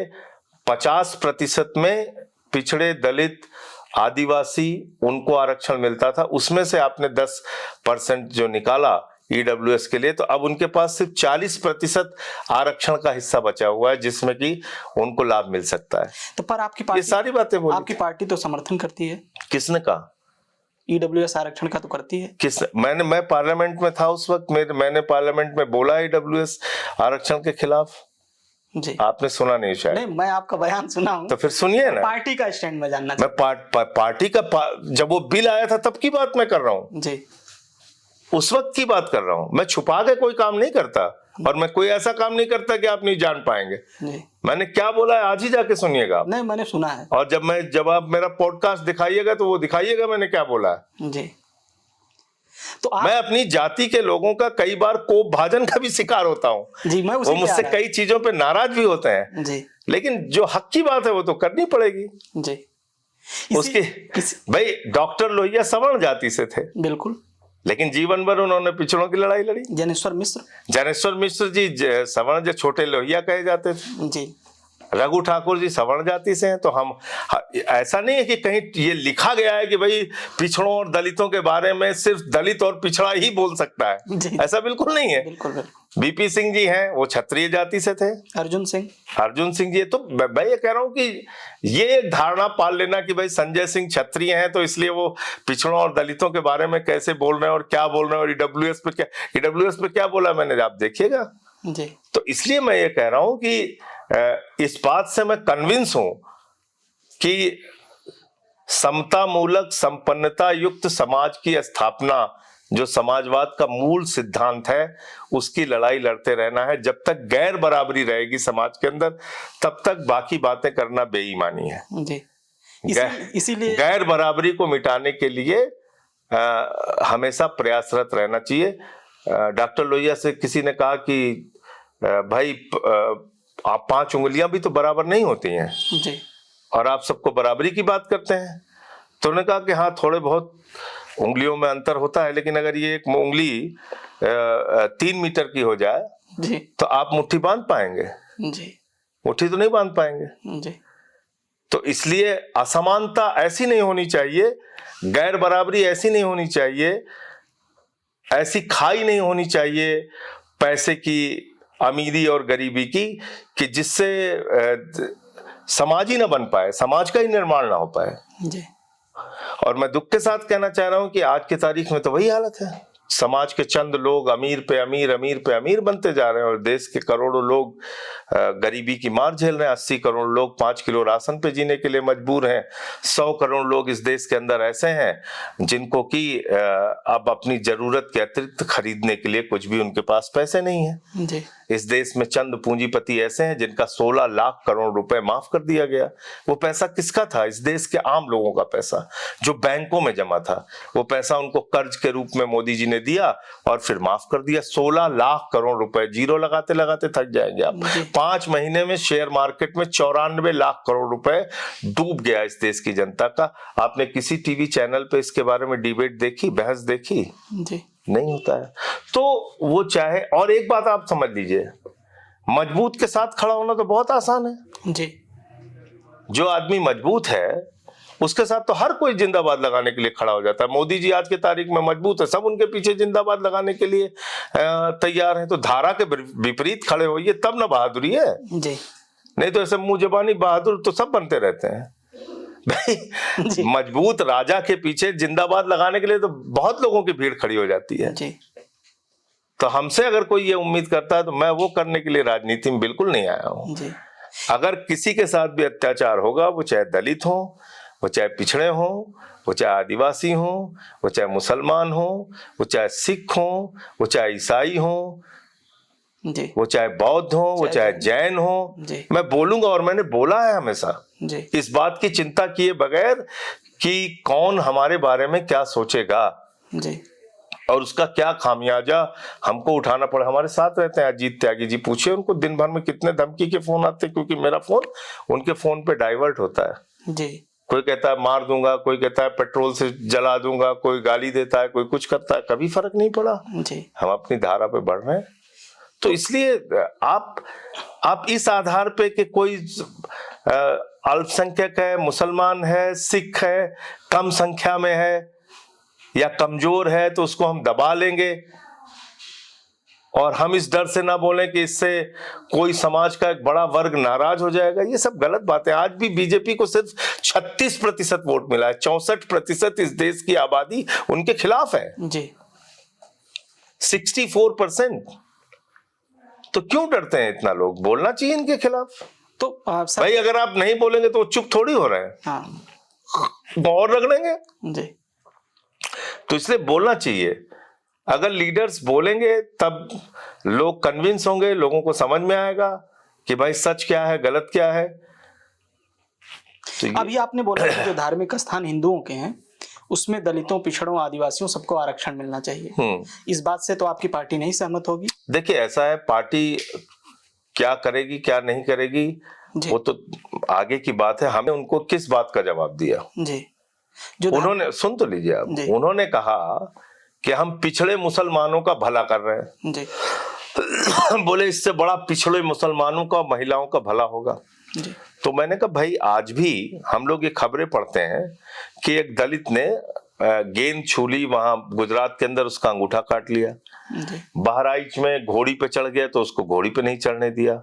50% में पिछड़े, दलित, आदिवासी उनको आरक्षण मिलता था, उसमें से आपने 10% जो निकाला ईडब्ल्यूएस के लिए, तो अब उनके पास सिर्फ 40% आरक्षण का हिस्सा बचा हुआ है जिसमें कि उनको लाभ मिल सकता है। तो पर आपकी पार्टी, ये सारी बातें बोली, आपकी पार्टी तो समर्थन करती है। किसने कहा? ईडब्ल्यूएस आरक्षण का तो करती है। किसने? मैं पार्लियामेंट में था उस वक्त, मैंने पार्लियामेंट में बोला ईडब्ल्यूएस आरक्षण के खिलाफ। जी। आपने सुना नहीं शायद। नहीं, मैं आपका बयान सुना हूं। तो फिर सुनिए ना। पार्टी का स्टैंड में जानना मैं पार्टी का जब वो बिल आया था तब की बात मैं कर रहा हूं जी। उस वक्त की बात कर रहा हूं। मैं छुपा के कोई काम नहीं करता। और मैं कोई ऐसा काम नहीं करता कि आप नहीं जान पाएंगे। जी। मैंने क्या बोला है आज ही जाके सुनिएगा आप। नहीं, मैंने सुना है। और जब आप मेरा पॉडकास्ट दिखाइएगा तो वो दिखाइएगा मैंने क्या बोला है। जी। तो मैं अपनी जाति के लोगों का कई बार कोप भाजन का भी शिकार होता हूँ। जी, मैं वो मुझसे कई चीजों पे नाराज भी होते हैं जी, लेकिन जो हक की बात है वो तो करनी पड़ेगी। जी। उसके भाई डॉक्टर लोहिया सवर्ण जाति से थे, बिल्कुल, लेकिन जीवन भर उन्होंने पिछड़ों की लड़ाई लड़ी। ज्ञानेश्वर मिश्र जी सवर्ण जो छोटे लोहिया कहे जाते थे। जी। रघु ठाकुर जी सवर्ण जाति से हैं। तो हम ऐसा नहीं है कि कहीं ये लिखा गया है कि भाई पिछड़ों और दलितों के बारे में सिर्फ दलित और पिछड़ा ही बोल सकता है, ऐसा बिल्कुल नहीं है। बिल्कुल। बीपी सिंह जी हैं, वो क्षत्रिय जाति से थे। अर्जुन सिंह जी। तो मैं ये कह रहा हूं कि ये एक धारणा पाल लेना कि भाई संजय सिंह क्षत्रिय हैं तो इसलिए वो पिछड़ों और दलितों के बारे में कैसे बोल रहे हैं और क्या बोल रहे हैं और ईडब्ल्यूएस पे क्या बोला मैंने, आप देखिएगा जी। तो इसलिए मैं ये कह रहा हूं कि इस बात से मैं कन्विंस हूं कि समता मूलक संपन्नता युक्त समाज की स्थापना जो समाजवाद का मूल सिद्धांत है उसकी लड़ाई लड़ते रहना है। जब तक गैर बराबरी रहेगी समाज के अंदर तब तक बाकी बातें करना बेईमानी है जी। इसीलिए गैर बराबरी को मिटाने के लिए हमेशा प्रयासरत रहना चाहिए। डॉक्टर लोहिया से किसी ने कहा कि भाई आप 5 उंगलियां भी तो बराबर नहीं होती हैं जी, और आप सबको बराबरी की बात करते हैं। तो उन्होंने कहा कि हाँ थोड़े बहुत उंगलियों में अंतर होता है, लेकिन अगर ये एक उंगली 3 मीटर की हो जाए जी, तो आप मुट्ठी बांध पाएंगे? जी, मुट्ठी तो नहीं बांध पाएंगे। जी। तो इसलिए असमानता ऐसी नहीं होनी चाहिए, गैर बराबरी ऐसी नहीं होनी चाहिए, ऐसी खाई नहीं होनी चाहिए पैसे की, अमीरी और गरीबी की कि जिससे समाज ही ना बन पाए, समाज का ही निर्माण ना हो पाए जी। और मैं दुख के साथ कहना चाह रहा हूं कि आज की तारीख में तो वही हालत है। समाज के चंद लोग अमीर पे अमीर बनते जा रहे हैं और देश के करोड़ों लोग गरीबी की मार झेल रहे हैं। 80 करोड़ लोग 5 किलो राशन पे जीने के लिए मजबूर हैं। 100 करोड़ लोग इस देश के अंदर ऐसे हैं जिनको कि अब अपनी जरूरत के अतिरिक्त खरीदने के लिए कुछ भी उनके पास पैसे नहीं है जी। इस देश में चंद पूंजीपति ऐसे हैं जिनका 16 लाख करोड़ रुपए माफ कर दिया गया। वो पैसा किसका था? इस देश के आम लोगों का पैसा जो बैंकों में जमा था। वो पैसा उनको कर्ज के रूप में मोदी जी ने दिया और फिर माफ कर दिया। 16 लाख करोड़ रुपए, जीरो लगाते लगाते थक जाएंगे आप। 5 महीने में शेयर मार्केट में 94 लाख करोड़ रुपए डूब गया इस देश की जनता का। आपने किसी टीवी चैनल पे इसके बारे में डिबेट देखी, बहस देखी? जी। नहीं होता है। तो वो चाहे, और एक बात आप समझ लीजिए, मजबूत के साथ खड़ा होना तो बहुत आसान है जी। जो आदमी मजबूत है उसके साथ तो हर कोई जिंदाबाद लगाने के लिए खड़ा हो जाता है। मोदी जी आज के तारीख में मजबूत है, सब उनके पीछे जिंदाबाद लगाने के लिए तैयार हैं। तो धारा के विपरीत खड़े होइए तब ना बहादुरी है जी। नहीं तो ऐसे मुंह जबानी बहादुर तो सब बनते रहते हैं भाई। मजबूत राजा के पीछे जिंदाबाद लगाने के लिए तो बहुत लोगों की भीड़ खड़ी हो जाती है जी। तो हमसे अगर कोई ये उम्मीद करता है तो मैं वो करने के लिए राजनीति में बिल्कुल नहीं आया हूं। अगर किसी के साथ भी अत्याचार होगा, वो चाहे दलित हो, वो चाहे पिछड़े हो, वो चाहे आदिवासी हो, वो चाहे मुसलमान हो, वो चाहे सिख हो, वो चाहे ईसाई हो, वो चाहे बौद्ध हो, वो चाहे जैन हो, मैं बोलूंगा और मैंने बोला है हमेशा इस बात की चिंता किए बगैर कि कौन हमारे बारे में क्या सोचेगा और उसका क्या खामियाजा हमको उठाना पड़ा। हमारे साथ रहते हैं अजीत त्यागी जी, पूछिए उनको दिन भर में कितने धमकी के फोन आते हैं, क्योंकि मेरा फोन उनके फोन पे डाइवर्ट होता है जी। कोई कहता है मार दूंगा, कोई कहता है पेट्रोल से जला दूंगा, कोई गाली देता है, कोई कुछ करता है, कभी फर्क नहीं पड़ा जी। हम अपनी धारा पे बढ़ रहे हैं। तो इसलिए आप इस आधार पे कि कोई अल्पसंख्यक है, मुसलमान है, सिख है, कम संख्या में है या कमजोर है तो उसको हम दबा लेंगे और हम इस डर से ना बोलें कि इससे कोई समाज का एक बड़ा वर्ग नाराज हो जाएगा, ये सब गलत बात है। आज भी बीजेपी को सिर्फ 36% वोट मिला है, 64% इस देश की आबादी उनके खिलाफ है जी। 64%। तो क्यों डरते हैं इतना लोग? बोलना चाहिए इनके खिलाफ। तो भाई अगर आप नहीं बोलेंगे तो चुप थोड़ी हो रहे हैं, हाँ। और रगड़ेंगे जी। तो इसलिए बोलना चाहिए अगर लीडर्स बोलेंगे तब लोग कन्विंस होंगे, लोगों को समझ में आएगा कि भाई सच क्या है, गलत क्या है। तो अभी आपने बोला कि जो धार्मिक स्थान हिंदुओं के हैं उसमें दलितों, पिछड़ों, आदिवासियों सबको आरक्षण मिलना चाहिए। इस बात से तो आपकी पार्टी नहीं सहमत होगी? देखिए ऐसा है, पार्टी क्या करेगी क्या नहीं करेगी वो तो आगे की बात है। हमें उनको किस बात का जवाब दिया जी? उन्होंने, सुन तो लीजिए आप, उन्होंने कहा कि हम पिछड़े मुसलमानों का भला कर रहे हैं जी। बोले इससे बड़ा पिछड़े मुसलमानों का, महिलाओं का भला होगा जी। तो मैंने कहा भाई आज भी हम लोग ये खबरें पढ़ते हैं कि एक दलित ने गेंद छू ली वहां गुजरात के अंदर, उसका अंगूठा काट लिया। बहराइच में घोड़ी पे चढ़ गया तो उसको घोड़ी पे नहीं चढ़ने दिया।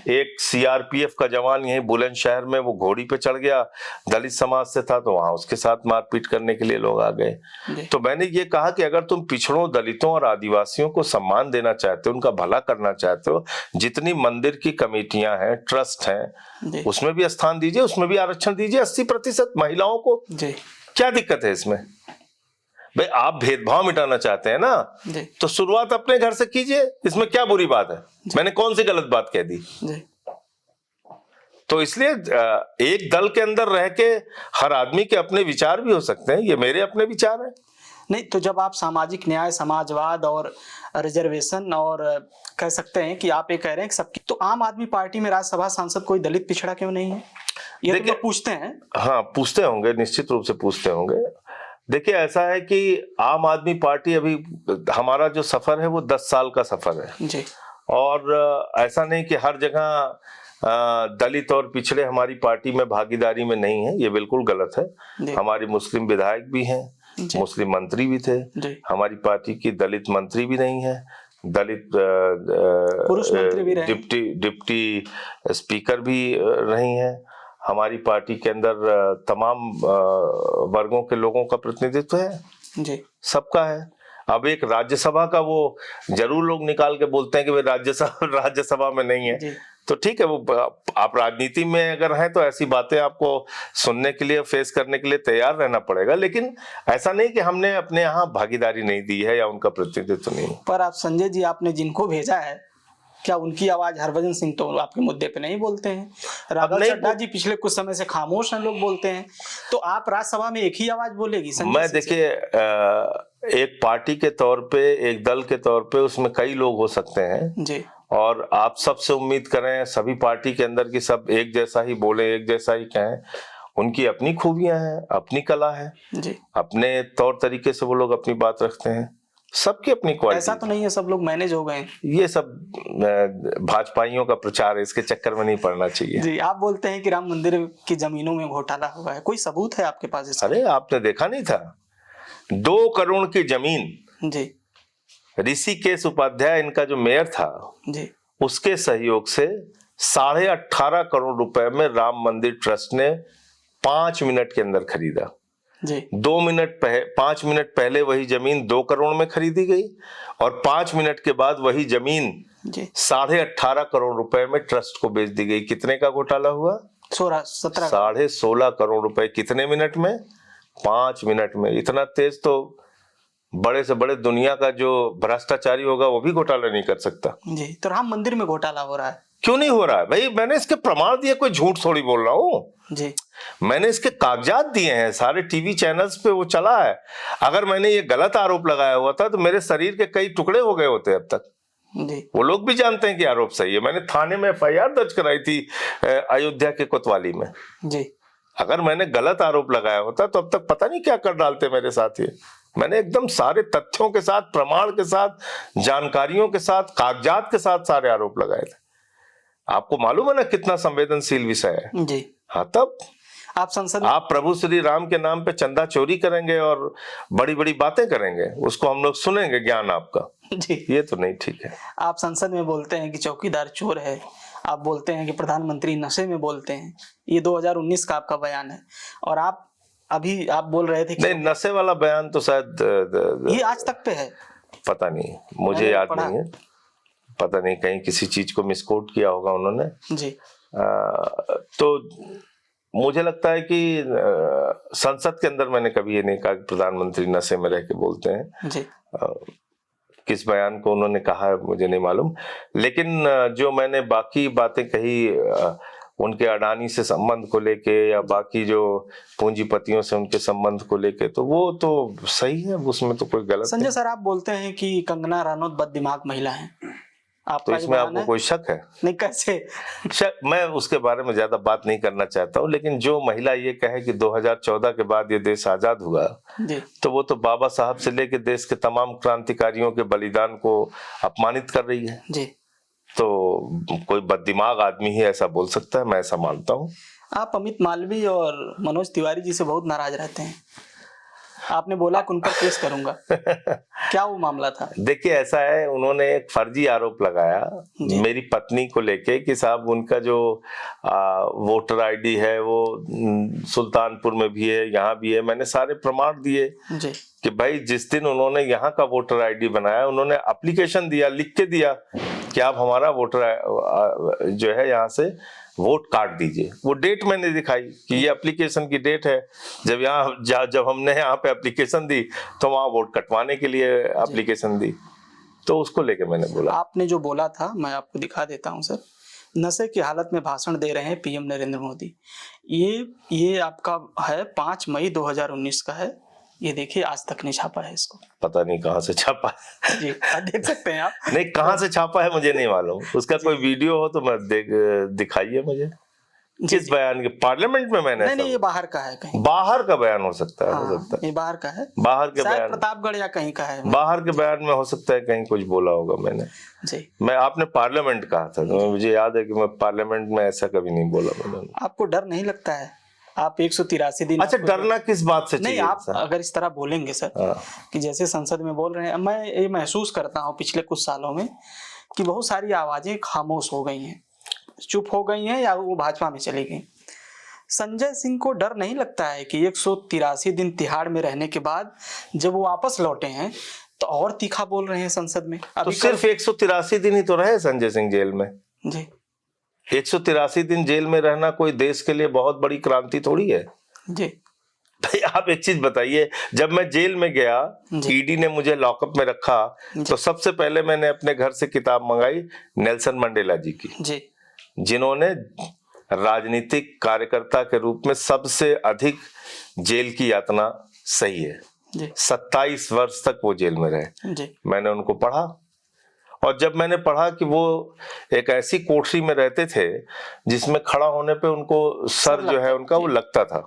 एक सीआरपीएफ का जवान यही बुलंदशहर में वो घोड़ी पे चढ़ गया, दलित समाज से था तो वहां उसके साथ मारपीट करने के लिए लोग आ गए। तो मैंने ये कहा कि अगर तुम पिछड़ों, दलितों और आदिवासियों को सम्मान देना चाहते हो, उनका भला करना चाहते हो, जितनी मंदिर की कमेटियां हैं, ट्रस्ट हैं, उसमें भी स्थान दीजिए, उसमें भी आरक्षण दीजिए 80% महिलाओं को। क्या दिक्कत है इसमें? भाई आप भेदभाव मिटाना चाहते हैं ना, तो शुरुआत अपने घर से कीजिए, इसमें क्या बुरी बात है? मैंने कौन सी गलत बात कह दी? तो इसलिए एक दल के अंदर रह के हर आदमी के अपने विचार भी हो सकते हैं, ये मेरे अपने विचार हैं। नहीं तो जब आप सामाजिक न्याय, समाजवाद और रिजर्वेशन और कह सकते हैं कि आप ये कह रहे हैं कि सबकी, तो आम आदमी पार्टी में राज्यसभा सांसद कोई दलित पिछड़ा क्यों नहीं है? ये तो लोग पूछते हैं। हाँ पूछते होंगे, निश्चित रूप से पूछते होंगे। देखिए ऐसा है कि आम आदमी पार्टी, अभी हमारा जो सफर है वो 10 साल का सफर है जी। और ऐसा नहीं कि हर जगह दलित और पिछड़े हमारी पार्टी में भागीदारी में नहीं है, ये बिल्कुल गलत है। हमारी मुस्लिम विधायक भी हैं, मुस्लिम मंत्री भी थे, हमारी पार्टी की दलित मंत्री भी नहीं है, दलित पुरुष मंत्री भी रहे, डिप्टी स्पीकर भी नहीं है। हमारी पार्टी के अंदर तमाम वर्गों के लोगों का प्रतिनिधित्व है जी, सबका है। अब एक राज्यसभा का वो जरूर लोग निकाल के बोलते हैं कि वे राज्यसभा में नहीं है, तो ठीक है, वो आप राजनीति में अगर हैं तो ऐसी बातें आपको सुनने के लिए, फेस करने के लिए तैयार रहना पड़ेगा। लेकिन ऐसा नहीं कि हमने अपने यहाँ भागीदारी नहीं दी है या उनका प्रतिनिधित्व नहीं। पर आप संजय जी, आपने जिनको भेजा है, क्या उनकी आवाज, हरभजन सिंह तो आपके मुद्दे पे नहीं बोलते हैं, राघव चड्ढा जी पिछले कुछ समय से खामोश हैं, लोग बोलते हैं, तो आप राज्यसभा में एक ही आवाज बोलेगी? मैं देखिए एक पार्टी के तौर पे, एक दल के तौर पे उसमें कई लोग हो सकते हैं जी, और आप सबसे उम्मीद करें सभी पार्टी के अंदर की सब एक जैसा ही बोले, एक जैसा ही कहें, उनकी अपनी खूबियां हैं, अपनी कला है जी, अपने तौर तरीके से वो लोग अपनी बात रखते हैं, सबकी अपनी क्वालिटी। ऐसा तो नहीं है सब लोग मैनेज हो गए? ये सब भाजपाइयों का प्रचार है, इसके चक्कर में नहीं पड़ना चाहिए। जी, आप बोलते हैं कि राम मंदिर की जमीनों में घोटाला हुआ है, कोई सबूत है आपके पास इसका? अरे आपने देखा नहीं था, 2 करोड़ की जमीन जी, ऋषिकेश उपाध्याय इनका जो मेयर था जी, उसके सहयोग से 18.5 करोड़ रुपए में राम मंदिर ट्रस्ट ने 5 मिनट के अंदर खरीदा जी। 5 मिनट पहले वही जमीन 2 करोड़ में खरीदी गई और 5 मिनट के बाद वही जमीन 18.5 करोड़ रुपए में ट्रस्ट को बेच दी गई। कितने का घोटाला हुआ? 16.5 करोड़ रुपए। कितने मिनट में? 5 मिनट में। इतना तेज तो बड़े से बड़े दुनिया का जो भ्रष्टाचारी होगा वो भी घोटाला नहीं कर सकता। जी, तो राम मंदिर में घोटाला हो रहा है? क्यों नहीं हो रहा है भाई? मैंने इसके प्रमाण दिए, कोई झूठ थोड़ी बोल रहा हूँ जी। मैंने इसके कागजात दिए हैं, सारे टीवी चैनल्स पे वो चला है। अगर मैंने ये गलत आरोप लगाया हुआ था तो मेरे शरीर के कई टुकड़े हो गए होते अब तक। जी। वो लोग भी जानते हैं कि आरोप सही है। मैंने थाने में एफआईआर दर्ज कराई थी अयोध्या के कोतवाली में। जी। अगर मैंने गलत आरोप लगाया होता तो अब तक पता नहीं क्या कर डालते मेरे साथ। ये मैंने एकदम सारे तथ्यों के साथ, प्रमाण के साथ, जानकारियों के साथ, कागजात के साथ सारे आरोप लगाए थे। आपको मालूम है ना कितना संवेदनशील विषय है। जी। हाँ, तब आप संसद, आप प्रभु श्री राम के नाम पे चंदा चोरी करेंगे और बड़ी बड़ी बातें करेंगे, उसको हम लोग सुनेंगे ज्ञान आपका। जी। ये तो नहीं ठीक है। आप संसद में बोलते हैं कि चौकीदार चोर है, आप बोलते हैं कि प्रधानमंत्री नशे में बोलते हैं। ये 2019 का आपका बयान है और आप अभी आप बोल रहे थे कि नहीं, नशे वाला बयान तो शायद ये आज तक पे है, पता नहीं, मुझे याद नहीं है। पता नहीं, कहीं किसी चीज को मिसकोट किया होगा उन्होंने। जी। तो मुझे लगता है कि संसद के अंदर मैंने कभी ये नहीं कहा कि प्रधानमंत्री नशे में रह के बोलते हैं। जी। किस बयान को उन्होंने कहा है मुझे नहीं मालूम, लेकिन जो मैंने बाकी बातें कही उनके अडानी से संबंध को लेके या बाकी जो पूंजीपतियों से उनके संबंध को लेके, तो वो तो सही है, उसमें तो कोई गलत संजय सर, आप बोलते हैं कि कंगना रनौत बददिमाग महिला है, तो आपका इसमें ये आपको बयान कोई शक है? नहीं, कैसे? मैं उसके बारे में ज्यादा बात नहीं करना चाहता हूँ, लेकिन जो महिला ये कहे कि 2014 के बाद ये देश आजाद हुआ, जी, तो वो तो बाबा साहब से लेके देश के तमाम क्रांतिकारियों के बलिदान को अपमानित कर रही है। जी, तो कोई बददिमाग आदमी ही ऐसा बोल सकता है, मैं ऐसा मानता हूँ। आप अमित मालवीय और मनोज तिवारी जी से बहुत नाराज रहते हैं, आपने बोला कि उन पर केस करूंगा, क्या वो मामला था? देखिए, ऐसा है, उन्होंने एक फर्जी आरोप लगाया मेरी पत्नी को लेके कि साहब उनका जो वोटर आईडी है वो सुल्तानपुर में भी है, यहाँ भी है। मैंने सारे प्रमाण दिए जी, कि भाई जिस दिन उन्होंने यहाँ का वोटर आईडी बनाया, उन्होंने एप्लीकेशन दिया, लिख के दिया कि आप हमारा वोटर जो है यहाँ से वोट काट दीजिए। वो डेट मैंने दिखाई कि ये एप्लीकेशन की डेट है, जब हमने यहाँ पे एप्लीकेशन दी तो वहाँ वोट कटवाने के लिए एप्लीकेशन दी, तो उसको लेके मैंने बोला। आपने जो बोला था मैं आपको दिखा देता हूँ सर। नशे की हालत में भाषण दे रहे हैं पीएम नरेंद्र मोदी। ये आपका है 5 मई 2019 का है। ये देखिए, आज तक नहीं छापा है इसको। पता नहीं कहाँ से छापा है। जी, देख सकते हैं आप। नहीं, कहाँ से छापा है मुझे नहीं मालूम। उसका कोई वीडियो हो तो मैं दिखाइए मुझे। किस बयान के? पार्लियामेंट में मैंने? नहीं, ये बाहर का है, कहीं बाहर का बयान हो सकता है। हाँ, हो सकता है ये बाहर का है, बाहर के शायद बयान, प्रतापगढ़ या कहीं का है। बाहर के बयान में हो सकता है कहीं कुछ बोला होगा मैंने। जी, आपने पार्लियामेंट कहा था, तो मुझे याद है कि मैं पार्लियामेंट में ऐसा कभी नहीं बोला मैंने। आपको डर नहीं लगता है? आप 183 दिन। अच्छा, डरना किस बात से चाहिए? नहीं, आप अगर इस तरह बोलेंगे सर कि जैसे संसद में बोल रहे हैं, मैं ये महसूस करता हूँ पिछले कुछ सालों में कि बहुत सारी आवाजें खामोश हो गई हैं, चुप हो गई हैं, या वो भाजपा में चली गई। संजय सिंह को डर नहीं लगता है कि 183 दिन तिहाड़ में रहने के बाद जब वो वापस लौटे हैं तो और तीखा बोल रहे हैं संसद में? तो सिर्फ 183 दिन ही तो रहे संजय सिंह जेल में। जी, 183 दिन जेल में रहना कोई देश के लिए बहुत बड़ी क्रांति थोड़ी है। जी, भाई आप एक चीज बताइए, जब मैं जेल में गया, ईडी ने मुझे लॉकअप में रखा, तो सबसे पहले मैंने अपने घर से किताब मंगाई नेल्सन मंडेला जी की, जी, जिन्होंने राजनीतिक कार्यकर्ता के रूप में सबसे अधिक जेल की यातना सही है। 27 वर्ष तक वो जेल में रहे। मैंने उनको पढ़ा, और जब मैंने पढ़ा कि वो एक ऐसी कोठरी में रहते थे जिसमें खड़ा होने पे उनको सर जो है उनका वो लगता था।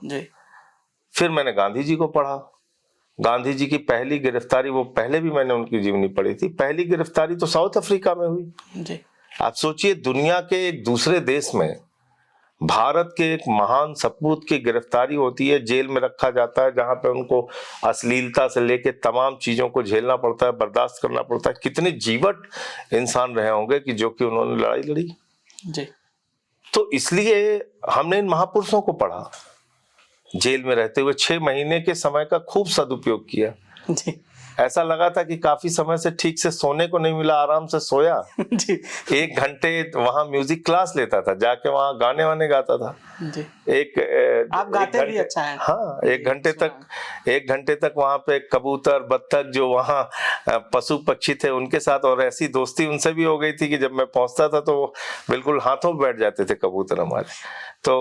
फिर मैंने गांधी जी को पढ़ा। गांधी जी की पहली गिरफ्तारी, वो पहले भी मैंने उनकी जीवनी पढ़ी थी, पहली गिरफ्तारी तो साउथ अफ्रीका में हुई। आप सोचिए, दुनिया के एक दूसरे देश में भारत के एक महान सपूत की गिरफ्तारी होती है, जेल में रखा जाता है, जहां पे उनको अश्लीलता से लेके तमाम चीजों को झेलना पड़ता है, बर्दाश्त करना पड़ता है। कितने जीवट इंसान रहे होंगे कि जो कि उन्होंने लड़ाई लड़ी। जी। तो इसलिए हमने इन महापुरुषों को पढ़ा, जेल में रहते हुए 6 महीने के समय का खूब सदुपयोग किया। जी। ऐसा लगा था कि काफी समय से ठीक से सोने को नहीं मिला, आराम से सोया। जी। 1 घंटे वहां म्यूजिक क्लास लेता था, जाके वहां गाने वाने गाता था। जी। आप गाते भी अच्छा है। हाँ, 1 घंटे तक वहां पे कबूतर, बत्तख, जो वहां पशु पक्षी थे उनके साथ, और ऐसी दोस्ती उनसे भी हो गई थी कि जब मैं पहुंचता था तो बिल्कुल हाथों बैठ जाते थे कबूतर हमारे। तो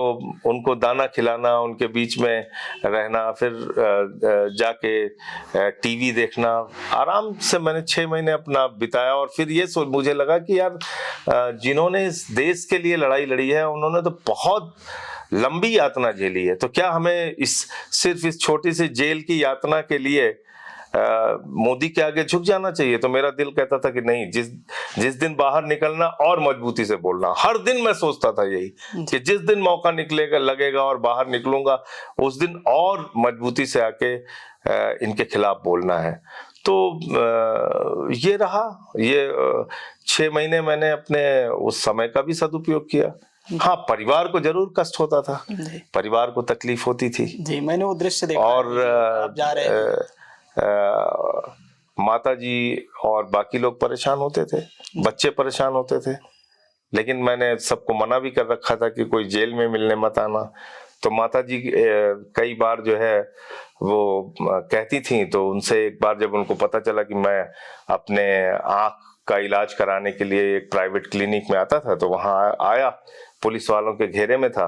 उनको दाना खिलाना, उनके बीच में रहना, फिर जाके टीवी देखना, आराम से मैंने 6 महीने अपना बिताया। और फिर ये मुझे लगा कि यार, जिन्होंने इस देश के लिए लड़ाई लड़ी है उन्होंने तो बहुत लंबी यातना झेली है। तो क्या हमें सिर्फ इस छोटी सी जेल की यातना के लिए मोदी के आगे झुक जाना चाहिए? तो मेरा दिल कहता था कि नहीं, जिस दिन बाहर निकलना और मजबूती से बोलना। हर दिन मैं सोचता था यही कि जिस दिन मौका निकलेगा लगेगा और बाहर निकलूंगा, उस दिन और मजबूती से आके इनके खिलाफ बोलना है। तो ये रहा, ये 6 महीने मैंने अपने उस समय का भी सदुपयोग किया। हाँ, परिवार को जरूर कष्ट होता था, परिवार को तकलीफ होती थी। जी, मैंने वो दृश्य देखा। और आप जा रहे थे, माता जी और बाकी लोग परेशान होते थे, बच्चे परेशान होते थे, लेकिन मैंने सबको मना भी कर रखा था कि कोई जेल में मिलने मत आना। तो माता जी कई बार जो है वो कहती थी, तो उनसे एक बार जब उनको पता चला कि मैं अपने आँख का इलाज कराने के लिए एक प्राइवेट क्लिनिक में आता था, तो वहां आया, पुलिस वालों के घेरे में था,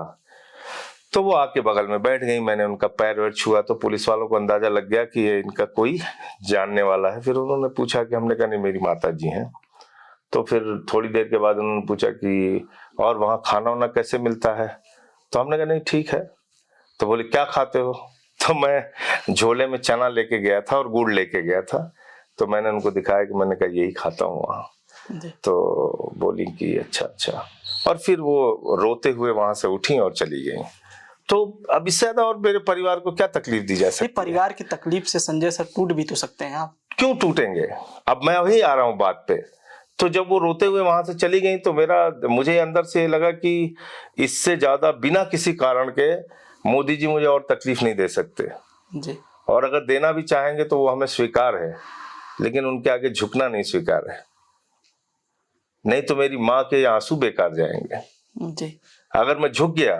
तो वो आके बगल में बैठ गई। मैंने उनका पैर वैर छुआ तो पुलिस वालों को अंदाजा लग गया कि ये इनका कोई जानने वाला है। फिर उन्होंने पूछा कि, हमने कहा नहीं मेरी माता जी हैं। तो फिर थोड़ी देर के बाद उन्होंने पूछा कि और वहाँ खाना वाना कैसे मिलता है? तो हमने कहा नहीं ठीक है। तो बोले क्या खाते हो? तो मैं झोले में चना लेके गया था और गुड़ लेके गया था, तो मैंने उनको दिखाया कि मैंने कहा यही खाता हूँ वहाँ। तो बोली कि अच्छा अच्छा, और फिर वो रोते हुए वहां से उठी और चली गई। तो अब इससे ज्यादा और मेरे परिवार को क्या तकलीफ दी जा सकती है? परिवार की तकलीफ से संजय सर टूट भी तो सकते हैं आप। क्यों टूटेंगे? अब मैं वही आ रहा हूँ बात पे। तो जब वो रोते हुए वहां से चली गई तो मुझे अंदर से लगा कि इससे ज्यादा बिना किसी कारण के मोदी जी मुझे और तकलीफ नहीं दे सकते जी। और अगर देना भी चाहेंगे तो वो हमें स्वीकार है, लेकिन उनके आगे झुकना नहीं स्वीकार है। नहीं तो मेरी माँ के आंसू बेकार जाएंगे जी। अगर मैं झुक गया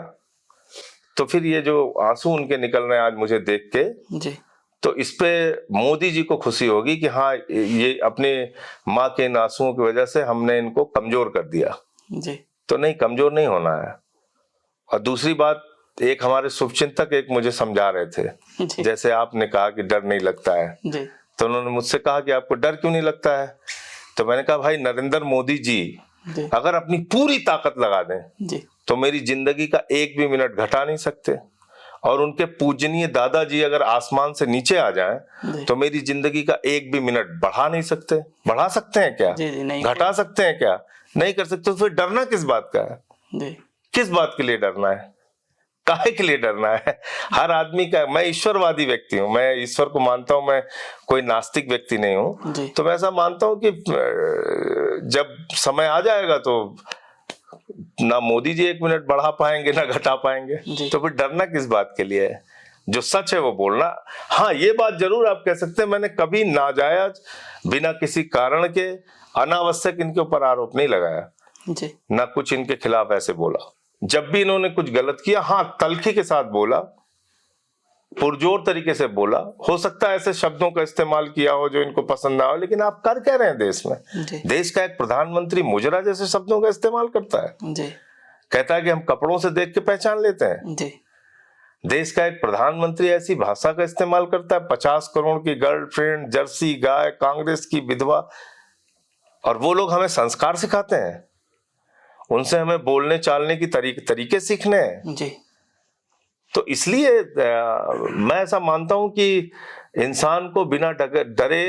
तो फिर ये जो आंसू उनके निकल रहे हैं आज मुझे देख के जी, तो इस पे मोदी जी को खुशी होगी कि हाँ ये अपने माँ के इन आंसुओं की वजह से हमने इनको कमजोर कर दिया। जी। तो नहीं, कमजोर नहीं होना है। और दूसरी बात, एक हमारे शुभचिंतक एक मुझे समझा रहे थे, जैसे आपने कहा कि डर नहीं लगता है, जी। तो उन्होंने मुझसे कहा कि आपको डर क्यों नहीं लगता है? तो मैंने कहा भाई नरेंद्र मोदी जी अगर अपनी पूरी ताकत लगा दें तो मेरी जिंदगी का एक भी मिनट घटा नहीं सकते, और उनके पूजनीय दादाजी अगर आसमान से नीचे आ जाएं तो मेरी जिंदगी का एक भी मिनट बढ़ा नहीं सकते। बढ़ा सकते हैं क्या? जी, नहीं घटा सकते हैं क्या? नहीं कर सकते। तो फिर डरना किस बात का है? जी। किस बात के लिए डरना है? काहे के लिए डरना है? हर आदमी का, मैं ईश्वरवादी व्यक्ति हूँ, मैं ईश्वर को मानता हूँ, मैं कोई नास्तिक व्यक्ति नहीं हूँ। तो मैं ऐसा मानता हूँ कि जब समय आ जाएगा तो ना मोदी जी एक मिनट बढ़ा पाएंगे ना घटा पाएंगे, तो फिर डरना किस बात के लिए है? जो सच है वो बोलना। हाँ ये बात जरूर आप कह सकते हैं, मैंने कभी नाजायज बिना किसी कारण के अनावश्यक इनके ऊपर आरोप नहीं लगाया जी। ना कुछ इनके खिलाफ ऐसे बोला। जब भी इन्होंने कुछ गलत किया, हाँ तलखी के साथ बोला, पुरजोर तरीके से बोला। हो सकता है ऐसे शब्दों का इस्तेमाल किया हो जो इनको पसंद ना हो, लेकिन आप कर क्या रहे हैं देश में? देश का एक प्रधानमंत्री मुजरा जैसे शब्दों का इस्तेमाल करता है जी। कहता है कि हम कपड़ों से देख के पहचान लेते हैं जी। देश का एक प्रधानमंत्री ऐसी भाषा का इस्तेमाल करता है, 50 करोड़ की गर्लफ्रेंड, जर्सी गाय, कांग्रेस की विधवा, और वो लोग हमें संस्कार सिखाते हैं, उनसे हमें बोलने चालने की तरीके सीखने हैं। जी। तो इसलिए मैं ऐसा मानता हूं कि इंसान को बिना डरे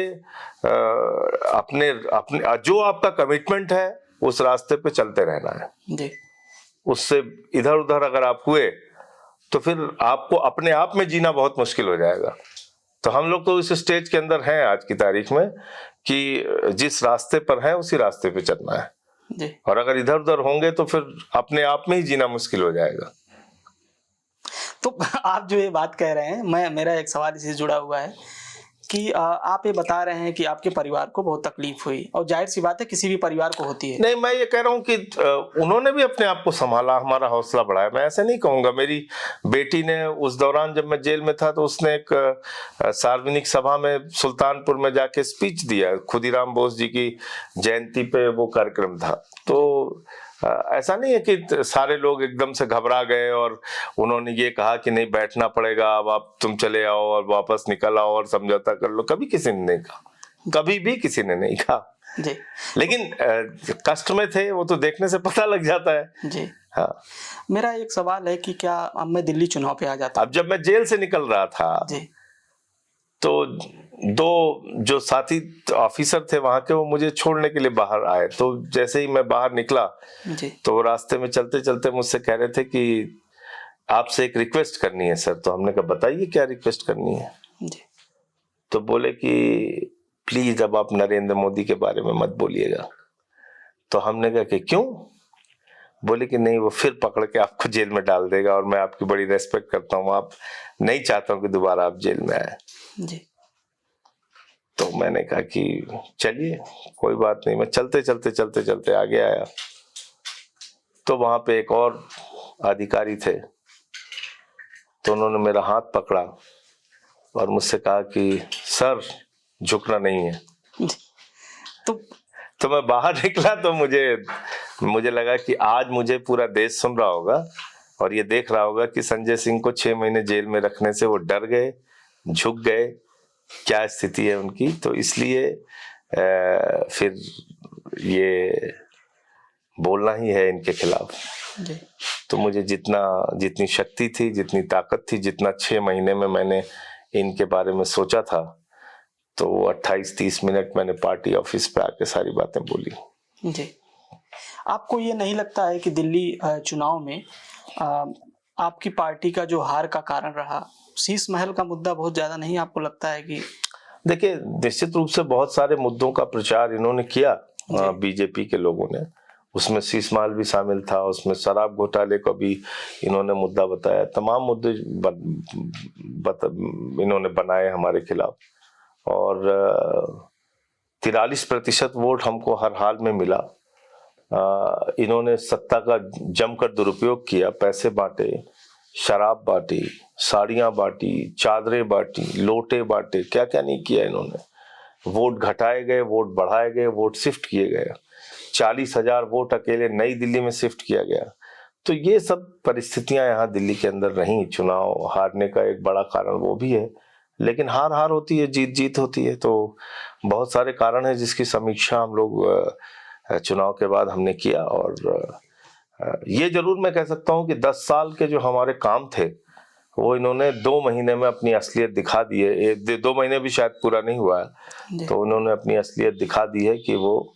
अपने अपने जो आपका कमिटमेंट है उस रास्ते पे चलते रहना है जी। उससे इधर उधर अगर आप हुए तो फिर आपको अपने आप में जीना बहुत मुश्किल हो जाएगा। तो हम लोग तो इस स्टेज के अंदर हैं आज की तारीख में कि जिस रास्ते पर है उसी रास्ते पे चलना है जी। और अगर इधर उधर होंगे तो फिर अपने आप में ही जीना मुश्किल हो जाएगा। तो आप जो ये बात कह रहे हैं, मेरा एक सवाल इससे जुड़ा हुआ है कि आप ये बता रहे हैं कि आपके परिवार को बहुत तकलीफ हुई, और जाहिर सी बात है किसी भी परिवार को होती है। नहीं, मैं ये कह रहा हूँ कि उन्होंने भी अपने आप को संभाला, हमारा हौसला बढ़ाया। मैं ऐसे नहीं कहूंगा। मेरी बेटी ने उस दौरान जब मैं जेल में था तो उसने एक सार्वजनिक सभा में सुल्तानपुर में जाके स्पीच दिया। खुदीराम बोस जी की जयंती पे वो कार्यक्रम था। तो ऐसा नहीं है कि सारे लोग एकदम से घबरा गए और उन्होंने ये कहा कि नहीं बैठना पड़ेगा, अब आप तुम चले आओ और वापस निकल आओ और समझौता कर लो। कभी किसी ने नहीं कहा, कभी भी किसी ने नहीं कहा जी। लेकिन कष्ट में थे वो तो देखने से पता लग जाता है जी। हाँ। मेरा एक सवाल है कि क्या अब मैं दिल्ली चुनाव पे आ जाता? अब जब मैं जेल से निकल रहा था जी। तो दो जो साथी ऑफिसर थे वहां के वो मुझे छोड़ने के लिए बाहर आए। तो जैसे ही मैं बाहर निकला जी। तो वो रास्ते में चलते चलते मुझसे कह रहे थे कि आपसे एक रिक्वेस्ट करनी है सर। तो हमने कहा बताइए क्या रिक्वेस्ट करनी है। जी। तो बोले कि प्लीज अब आप नरेंद्र मोदी के बारे में मत बोलिएगा। तो हमने कहा कि क्यों? बोले कि नहीं वो फिर पकड़ के आपको जेल में डाल देगा और मैं आपकी बड़ी रेस्पेक्ट करता हूँ, आप नहीं चाहता हूँ कि दोबारा आप जेल में आए। जी। तो मैंने कहा कि चलिए कोई बात नहीं। मैं चलते चलते आगे आया तो वहां पे एक और अधिकारी थे तो उन्होंने मेरा हाथ पकड़ा और मुझसे कहा कि सर झुकना नहीं है। तो मैं बाहर निकला तो मुझे लगा कि आज मुझे पूरा देश सुन रहा होगा और ये देख रहा होगा कि संजय सिंह को 6 महीने जेल में रखने से वो डर गए, झुक गए, क्या स्थिति है उनकी। तो इसलिए फिर ये बोलना ही है इनके खिलाफ। तो मुझे जितनी शक्ति थी, जितनी ताकत थी, जितना 6 महीने में मैंने इनके बारे में सोचा था, तो 28-30 मिनट मैंने पार्टी ऑफिस पे आके सारी बातें बोली। जी, आपको ये नहीं लगता है कि दिल्ली चुनाव में आपकी पार्टी का जो हार का कारण रहा, शीश महल का मुद्दा बहुत ज्यादा नहीं आपको लगता है कि? देखिए, निश्चित रूप से बहुत सारे मुद्दों का प्रचार इन्होंने किया, बीजेपी के लोगों ने, उसमें शीश महल भी शामिल था, उसमें शराब घोटाले को भी इन्होंने मुद्दा बताया, तमाम मुद्दे इन्होंने बनाए हमारे खिलाफ। और 43% वोट हमको हर हाल में मिला। इन्होंने सत्ता का जमकर दुरुपयोग किया, पैसे बांटे, शराब बांटी, साड़ियां बांटी, चादरें बांटी, लोटे बांटे, क्या क्या नहीं किया इन्होंने। वोट घटाए गए, वोट बढ़ाए गए, वोट शिफ्ट किए गए। 40,000 वोट अकेले नई दिल्ली में शिफ्ट किया गया। तो ये सब परिस्थितियां यहाँ दिल्ली के अंदर रहीं। चुनाव हारने का एक बड़ा कारण वो भी है, लेकिन हार हार होती है, जीत जीत होती है। तो बहुत सारे कारण है जिसकी समीक्षा हम लोग चुनाव के बाद हमने किया। और ये जरूर मैं कह सकता हूँ कि 10 साल के जो हमारे काम थे वो इन्होंने 2 महीने में अपनी असलियत दिखा दी है। 2 महीने भी शायद पूरा नहीं हुआ है, तो उन्होंने अपनी असलियत दिखा दी है कि वो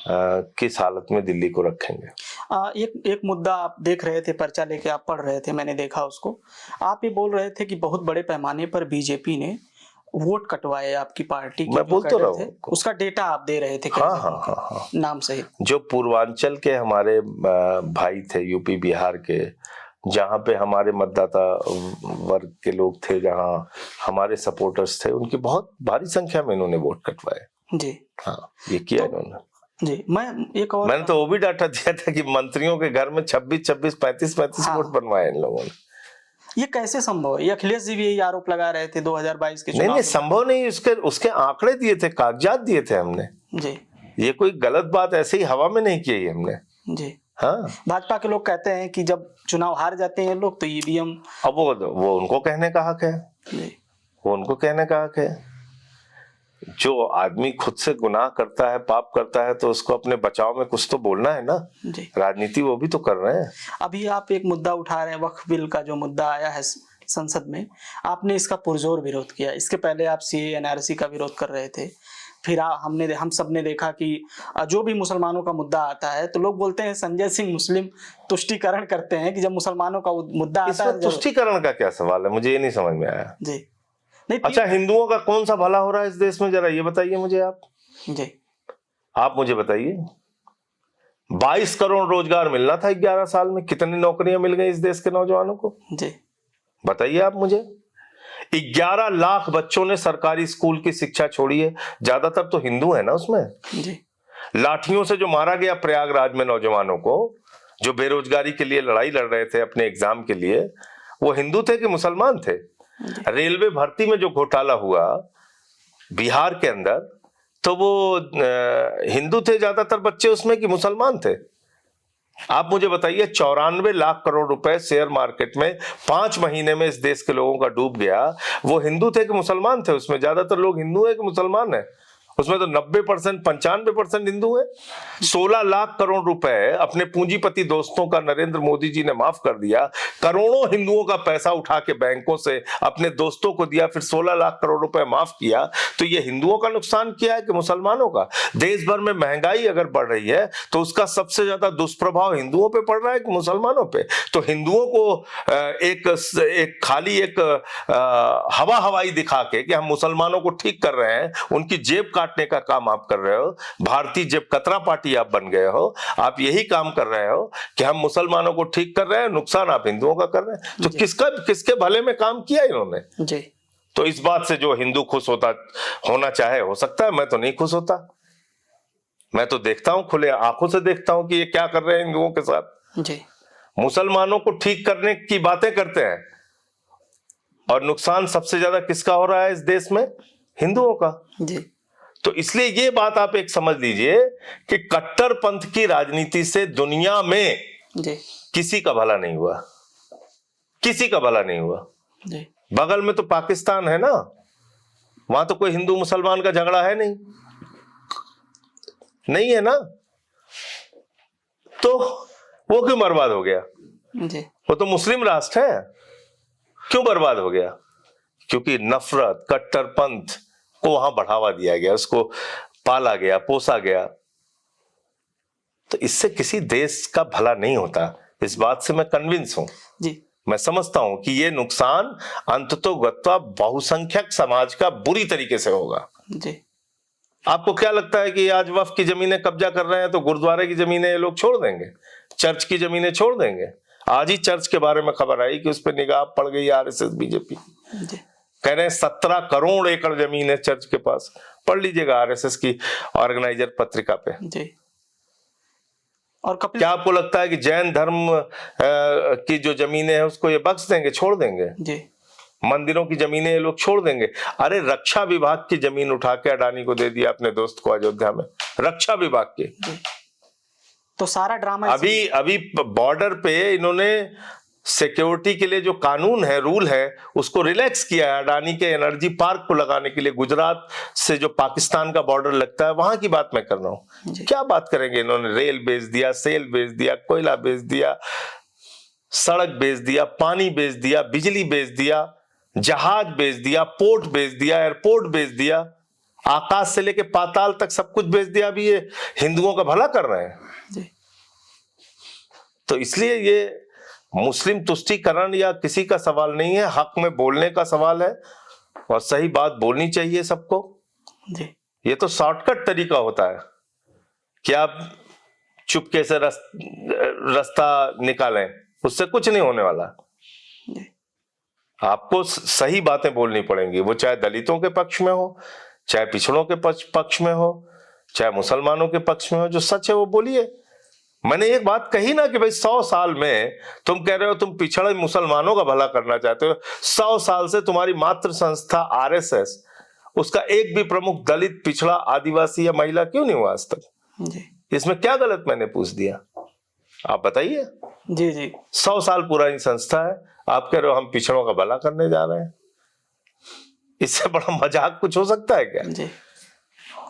किस हालत में दिल्ली को रखेंगे। एक मुद्दा आप देख रहे थे, पर्चा लेके आप पढ़ रहे थे, मैंने देखा उसको। आप ये बोल रहे थे कि बहुत बड़े पैमाने पर बीजेपी ने वोट कटवाए आपकी पार्टी के। मैं बोल तो रहा हूँ, उसका डेटा आप दे रहे थे। हाँ, नाम सहित। जो पूर्वांचल के हमारे भाई थे, यूपी बिहार के, जहाँ पे हमारे मतदाता वर्ग के लोग थे, जहाँ हमारे सपोर्टर्स थे, उनकी बहुत भारी संख्या में इन्होंने वोट कटवाए। जी हाँ, ये किया इन्होंने। जी, मैंने तो वो भी डाटा दिया था कि मंत्रियों के घर में 26-26, 35-35 वोट बनवाए इन लोगों ने। ये कैसे संभव है? अखिलेश जी भी यही आरोप लगा रहे थे 2022 के चुनाव। नहीं, संभव नहीं। उसके आंकड़े दिए थे, कागजात दिए थे हमने जी। ये कोई गलत बात ऐसे ही हवा में नहीं की हमने जी। हाँ, भाजपा के लोग कहते हैं कि जब चुनाव हार जाते हैं लोग तो ईवीएम, अब वो उनको कहने का हक है जी। वो उनको कहने का हक है। जो आदमी खुद से गुनाह करता है, पाप करता है, तो उसको अपने बचाव में कुछ तो बोलना है ना जी। राजनीति वो भी तो कर रहे हैं। अभी आप एक मुद्दा उठा रहे हैं, वक्फ बिल का जो मुद्दा आया है संसद में, आपने इसका पुरजोर विरोध किया। इसके पहले आप सीए एनआरसी का विरोध कर रहे थे। फिर हम सब ने देखा कि जो भी मुसलमानों का मुद्दा आता है तो लोग बोलते हैं संजय सिंह मुस्लिम तुष्टीकरण करते हैं कि जब मुसलमानों का मुद्दा आता है। तुष्टीकरण का क्या सवाल है, मुझे ये नहीं समझ में आया जी। नहीं, अच्छा, हिंदुओं का कौन सा भला हो रहा है इस देश में, जरा ये बताइए मुझे आप जी। आप मुझे बताइए। 22 करोड़ रोजगार मिलना था 11 साल में, कितनी नौकरियां मिल गई इस देश के नौजवानों को जी, बताइए आप मुझे। 11 लाख बच्चों ने सरकारी स्कूल की शिक्षा छोड़ी है, ज्यादातर तो हिंदू है ना उसमें जी। लाठियों से जो मारा गया प्रयागराज में नौजवानों को, जो बेरोजगारी के लिए लड़ाई लड़ रहे थे अपने एग्जाम के लिए, वो हिंदू थे कि मुसलमान थे? रेलवे भर्ती में जो घोटाला हुआ बिहार के अंदर, तो वो हिंदू थे ज्यादातर बच्चे उसमें कि मुसलमान थे? आप मुझे बताइए। 94 लाख करोड़ रुपए शेयर मार्केट में 5 महीने में इस देश के लोगों का डूब गया, वो हिंदू थे कि मुसलमान थे? उसमें ज्यादातर लोग हिंदू है कि मुसलमान है? उसमें तो 90%, 95% हिंदू है। 16 लाख करोड़ रुपए अपने पूंजीपति दोस्तों का नरेंद्र मोदी जी ने माफ कर दिया। करोड़ों हिंदुओं का पैसा उठा के बैंकों से अपने दोस्तों को दिया, फिर 16 लाख करोड़ रुपए माफ किया। तो ये हिंदुओं का नुकसान किया है कि मुसलमानों का? देश भर में महंगाई अगर बढ़ रही है तो उसका सबसे ज्यादा दुष्प्रभाव हिंदुओं पे पड़ रहा है कि मुसलमानों पे? तो हिंदुओं को एक खाली हवा हवाई दिखा के कि हम मुसलमानों को ठीक कर रहे हैं, उनकी जेब काटने का काम आप कर रहे हो। भारतीय जेब कतरा पार्टी आप बन गए हो। आप यही काम कर रहे हो कि हम मुसलमानों को ठीक कर रहे हैं, नुकसान आप हिंदुओं का कर रहे हैं। तो किसके भले में काम किया इन्होंने जी। तो इस बात से जो हिंदू खुश होना चाहे, हो सकता है, मैं तो नहीं खुश होता। मैं तो देखता हूं, खुले आंखों से देखता हूं कि ये क्या कर रहे हैं हिंदुओं के साथ जी। मुसलमानों को ठीक करने की बातें करते हैं और नुकसान सबसे ज्यादा किसका हो रहा है इस देश में? हिंदुओं का। जी तो इसलिए ये बात आप एक समझ लीजिए कि कट्टरपंथ की राजनीति से दुनिया में जी किसी का भला नहीं हुआ, किसी का भला नहीं हुआ। जी बगल में तो पाकिस्तान है ना, वहां तो कोई हिंदू मुसलमान का झगड़ा है नहीं, नहीं है ना, तो वो क्यों बर्बाद हो गया? जी वो तो मुस्लिम राष्ट्र है, क्यों बर्बाद हो गया? क्योंकि नफरत, कट्टरपंथ को वहां बढ़ावा दिया गया, उसको पाला गया, पोसा गया। तो इससे किसी देश का भला नहीं होता, इस बात से मैं कन्विंस हूं। जी मैं समझता हूं कि ये नुकसान अंततोगत्वा बहुसंख्यक समाज का बुरी तरीके से होगा। जी आपको क्या लगता है कि आज वक्फ की जमीनें कब्जा कर रहे हैं तो गुरुद्वारे की जमीनें ये लोग छोड़ देंगे, चर्च की जमीनें छोड़ देंगे? आज ही चर्च के बारे में खबर आई कि उस पर निगाह पड़ गई आरएसएस बीजेपी, जी कह रहे हैं 17 करोड़ एकड़ जमीन है चर्च के पास। पढ़ लीजिएगा आरएसएस की ऑर्गेनाइजर पत्रिका पे। जी और कपिल, क्या आपको लगता है कि जैन धर्म की जो जमीनें हैं उसको ये बख्श देंगे, छोड़ देंगे? जी मंदिरों की जमीनें ये लोग छोड़ देंगे? अरे रक्षा विभाग की जमीन उठा के अडानी को दे दिया अपने दोस्त को अयोध्या में, रक्षा विभाग की। तो सारा ड्रामा अभी बॉर्डर पे इन्होंने सिक्योरिटी के लिए जो कानून है, रूल है, उसको रिलैक्स किया है अडानी के एनर्जी पार्क को लगाने के लिए। गुजरात से जो पाकिस्तान का बॉर्डर लगता है वहां की बात मैं कर रहा हूं। क्या बात करेंगे? इन्होंने रेल बेच दिया, सेल बेच दिया, कोयला बेच दिया, सड़क बेच दिया, पानी बेच दिया, बिजली बेच दिया, जहाज बेच दिया, पोर्ट बेच दिया, एयरपोर्ट बेच दिया, आकाश से लेके पाताल तक सब कुछ बेच दिया। अभी ये हिंदुओं का भला कर रहे हैं। जी तो इसलिए ये मुस्लिम तुष्टीकरण या किसी का सवाल नहीं है, हक में बोलने का सवाल है और सही बात बोलनी चाहिए सबको। जी ये तो शॉर्टकट तरीका होता है कि आप चुपके से रास्ता निकालें, उससे कुछ नहीं होने वाला। जी आपको सही बातें बोलनी पड़ेंगी, वो चाहे दलितों के पक्ष में हो, चाहे पिछड़ों के पक्ष में हो, चाहे मुसलमानों के पक्ष में हो। जो सच है वो बोलिए। मैंने एक बात कही ना कि भाई 100 साल में तुम कह रहे हो तुम पिछड़े मुसलमानों का भला करना चाहते हो, 100 साल से तुम्हारी मातृ संस्था आरएसएस, उसका एक भी प्रमुख दलित, पिछड़ा, आदिवासी या महिला क्यों नहीं हुआ आज तक? जी इसमें क्या गलत मैंने पूछ दिया? आप बताइए। जी जी 100 साल पुरानी संस्था है, आप कह रहे हो हम पिछड़ों का भला करने जा रहे हैं। इससे बड़ा मजाक कुछ हो सकता है क्या? जी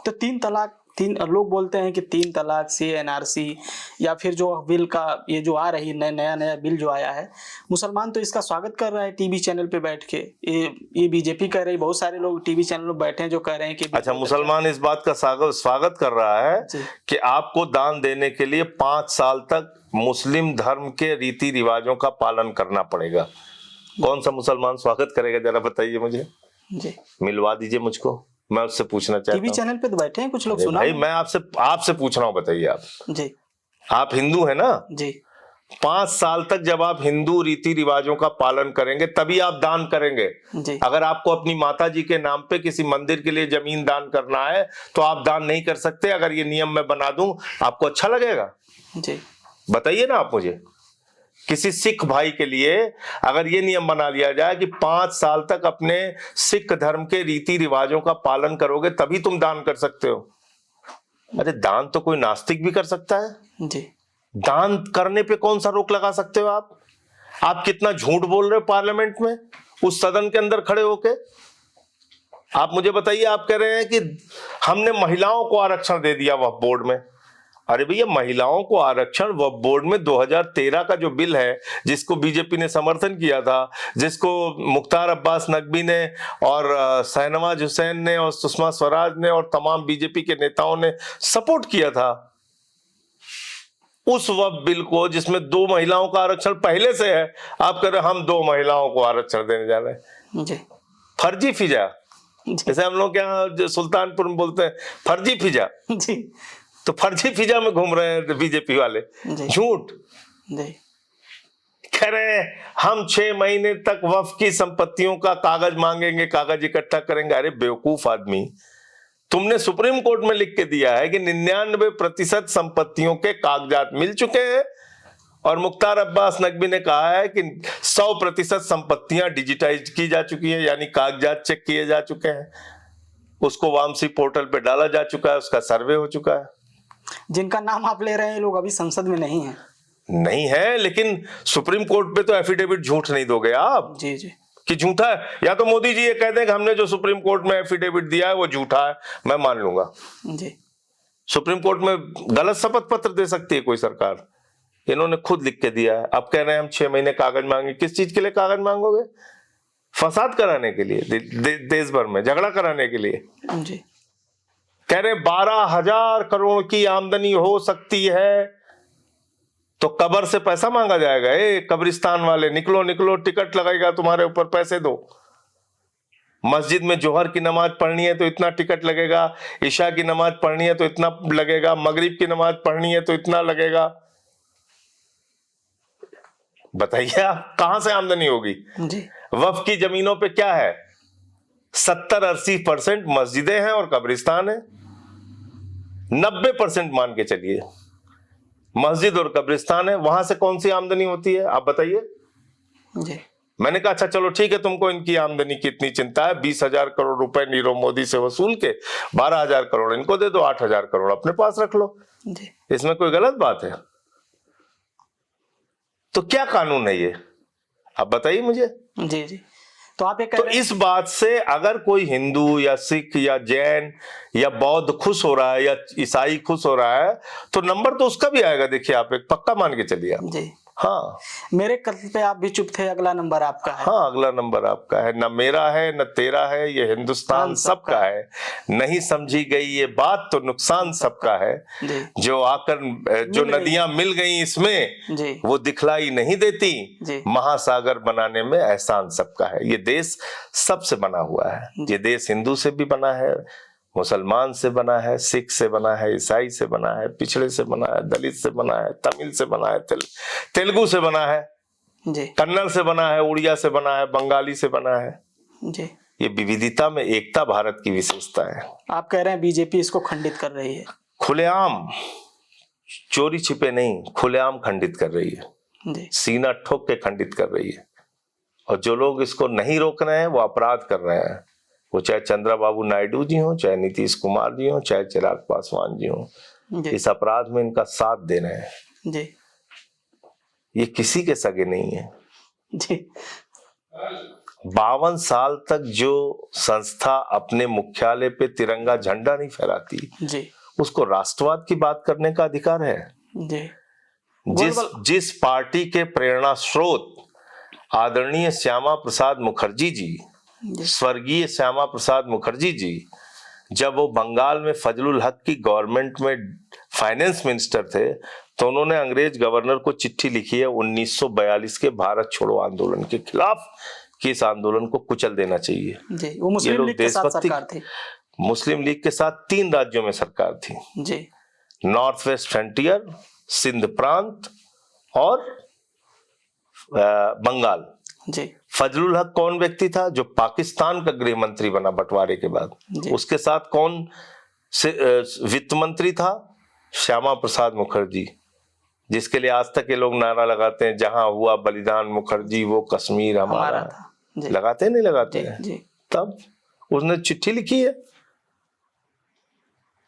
तो 3 तलाक, लोग बोलते हैं कि 3 तलाक से एनआरसी या फिर जो बिल का ये जो आ रही नया बिल जो आया है, मुसलमान तो इसका स्वागत कर रहा है टीवी चैनल पे बैठ के। ये बीजेपी कह रही, बहुत सारे लोग टीवी चैनल पे बैठे हैं जो कह रहे हैं कि अच्छा, मुसलमान इस बात का स्वागत कर रहा है कि आपको दान देने के लिए 5 साल तक मुस्लिम धर्म के रीति रिवाजों का पालन करना पड़ेगा। कौन सा मुसलमान स्वागत करेगा? जरा बताइए मुझे, जी मिलवा दीजिए मुझको, मैं उससे पूछना चाहता हूँ। टीवी चैनल पे तो बैठे हैं कुछ लोग, सुना भाई मैं आपसे पूछ रहा हूँ, बताइए आप। जी आप हिंदू है ना? जी 5 साल तक जब आप हिंदू रीति रिवाजों का पालन करेंगे तभी आप दान करेंगे। जी अगर आपको अपनी माता जी के नाम पे किसी मंदिर के लिए जमीन दान करना है तो आप दान नहीं कर सकते। अगर ये नियम मैं बना दूं, आपको अच्छा लगेगा? जी बताइए ना आप मुझे। किसी सिख भाई के लिए अगर ये नियम बना लिया जाए कि 5 साल तक अपने सिख धर्म के रीति रिवाजों का पालन करोगे तभी तुम दान कर सकते हो। अरे दान तो कोई नास्तिक भी कर सकता है। जी दान करने पे कौन सा रोक लगा सकते हो आप? आप कितना झूठ बोल रहे हो पार्लियामेंट में, उस सदन के अंदर खड़े होके। आप मुझे बताइए, आप कह रहे हैं कि हमने महिलाओं को आरक्षण दे दिया वक्फ बोर्ड में। अरे भैया, महिलाओं को आरक्षण वक्फ बोर्ड में 2013 का जो बिल है जिसको बीजेपी ने समर्थन किया था, जिसको मुख्तार अब्बास नकवी ने और शाहनवाज हुसैन ने और सुषमा स्वराज ने और तमाम बीजेपी के नेताओं ने सपोर्ट किया था, उस वक्फ बिल को जिसमें 2 महिलाओं का आरक्षण पहले से है, आप कह रहे हम 2 महिलाओं को आरक्षण देने जा रहे हैं। जी फर्जी फिजा, जैसे हम लोग क्या सुल्तानपुर में बोलते हैं फर्जी फिजा। जी तो फर्जी फिजा में घूम रहे हैं बीजेपी वाले, झूठ। जी कह रहे हैं हम 6 महीने तक वक्फ की संपत्तियों का कागज मांगेंगे, कागज इकट्ठा करेंगे। अरे बेवकूफ आदमी, तुमने सुप्रीम कोर्ट में लिख के दिया है कि 99% संपत्तियों के कागजात मिल चुके हैं और मुख्तार अब्बास नकवी ने कहा है कि 100% संपत्तियां डिजिटाइज की जा चुकी हैं, यानी कागजात चेक किए जा चुके हैं, उसको वामसी पोर्टल पे डाला जा चुका है, उसका सर्वे हो चुका है। जिनका नाम आप ले रहे हैं लोग अभी संसद में नहीं है। नहीं है, लेकिन सुप्रीम कोर्ट पे तो एफिडेविट झूठ नहीं दोगे आप जी जी कि झूठा है। या तो मोदी जी ये कह दें कि हमने जो सुप्रीम कोर्ट में एफिडेविट दिया है वो झूठा है, मैं मान लूंगा। जी सुप्रीम कोर्ट में गलत शपथ पत्र दे सकती है कोई सरकार, इन्होंने खुद लिख के दिया है। अब कह रहे हैं हम 6 महीने कागज मांगे, किस चीज के लिए कागज मांगोगे? फसाद कराने के लिए, देश भर में झगड़ा कराने के लिए। जी कह रहे 12,000 करोड़ की आमदनी हो सकती है तो कब्र से पैसा मांगा जाएगा। कब्रिस्तान वाले निकलो निकलो, टिकट लगेगा तुम्हारे ऊपर, पैसे दो। मस्जिद में जोहर की नमाज पढ़नी है तो इतना टिकट लगेगा, ईशा की नमाज पढ़नी है तो इतना लगेगा, मगरिब की नमाज पढ़नी है तो इतना लगेगा। बताइए आप कहां से आमदनी होगी? जी वक्फ की जमीनों पे क्या है? 70-80% मस्जिदें हैं और कब्रिस्तान है। 90% मान के चलिए मस्जिद और कब्रिस्तान है, वहां से कौन सी आमदनी होती है आप बताइए? जी मैंने कहा अच्छा चलो ठीक है, तुमको इनकी आमदनी की इतनी चिंता है, 20,000 करोड़ रुपए नीरव मोदी से वसूल के 12,000 करोड़ इनको दे दो, 8,000 करोड़ अपने पास रख लो। जी इसमें कोई गलत बात है? तो क्या कानून है ये, आप बताइए मुझे। जी जी तो आप ये कह तो रहे हैं इस बात से अगर कोई हिंदू या सिख या जैन या बौद्ध खुश हो रहा है या ईसाई खुश हो रहा है तो नंबर तो उसका भी आएगा। देखिए आप एक पक्का मान के चलिए आप। जी हाँ मेरे कत्ल पे आप भी चुप थे, अगला नंबर आपका है। हाँ, अगला नंबर आपका है। न मेरा है न तेरा है, ये हिंदुस्तान सबका है। नहीं समझी गई ये बात तो नुकसान सबका है। जी जो आकर जो नदियां मिल गई इसमें जी वो दिखलाई नहीं देती, जी महासागर बनाने में एहसान सबका है। ये देश सबसे बना हुआ है। ये देश हिंदू से भी बना है, मुसलमान से बना है, सिख से बना है, ईसाई से बना है, पिछड़े से बना है, दलित से बना है, तमिल से बना है, तेलुगु से बना है, जी कन्नड़ से बना है, उड़िया से बना है, बंगाली से बना है। जी ये विविधता में एकता भारत की विशेषता है। आप कह रहे हैं बीजेपी इसको खंडित कर रही है? खुलेआम, चोरी छिपे नहीं, खुलेआम खंडित कर रही है। जी सीना ठोक के खंडित कर रही है। और जो लोग इसको नहीं रोक रहे हैं वो अपराध कर रहे हैं। वो चाहे चंद्रबाबू नायडू जी हो, चाहे नीतीश कुमार जी हो, चाहे चिराग पासवान जी हो, जी इस अपराध में इनका साथ दे रहे हैं। जी ये किसी के सगे नहीं है। जी 52 साल तक जो संस्था अपने मुख्यालय पे तिरंगा झंडा नहीं फहराती, जी उसको राष्ट्रवाद की बात करने का अधिकार है? जी जिस पार्टी के प्रेरणा स्रोत आदरणीय श्यामा प्रसाद मुखर्जी जी, स्वर्गीय श्यामा प्रसाद मुखर्जी जी, जब वो बंगाल में फजलुल हक की गवर्नमेंट में फाइनेंस मिनिस्टर थे तो उन्होंने अंग्रेज गवर्नर को चिट्ठी लिखी है 1942 के भारत छोड़ो आंदोलन के खिलाफ कि इस आंदोलन को कुचल देना चाहिए। जी वो मुस्लिम लीग के साथ सरकार थी। मुस्लिम लीग के साथ 3 राज्यों में सरकार थी, जी नॉर्थ वेस्ट फ्रंटियर, सिंध प्रांत और बंगाल। जी फजलुल हक कौन व्यक्ति था? जो पाकिस्तान का गृह मंत्री बना बंटवारे के बाद। उसके साथ कौन वित्त मंत्री था? श्यामा प्रसाद मुखर्जी, जिसके लिए आज तक ये लोग नारा लगाते हैं, जहां हुआ बलिदान मुखर्जी वो कश्मीर हमारा था। लगाते नहीं लगाते हैं? जी तब उसने चिट्ठी लिखी है।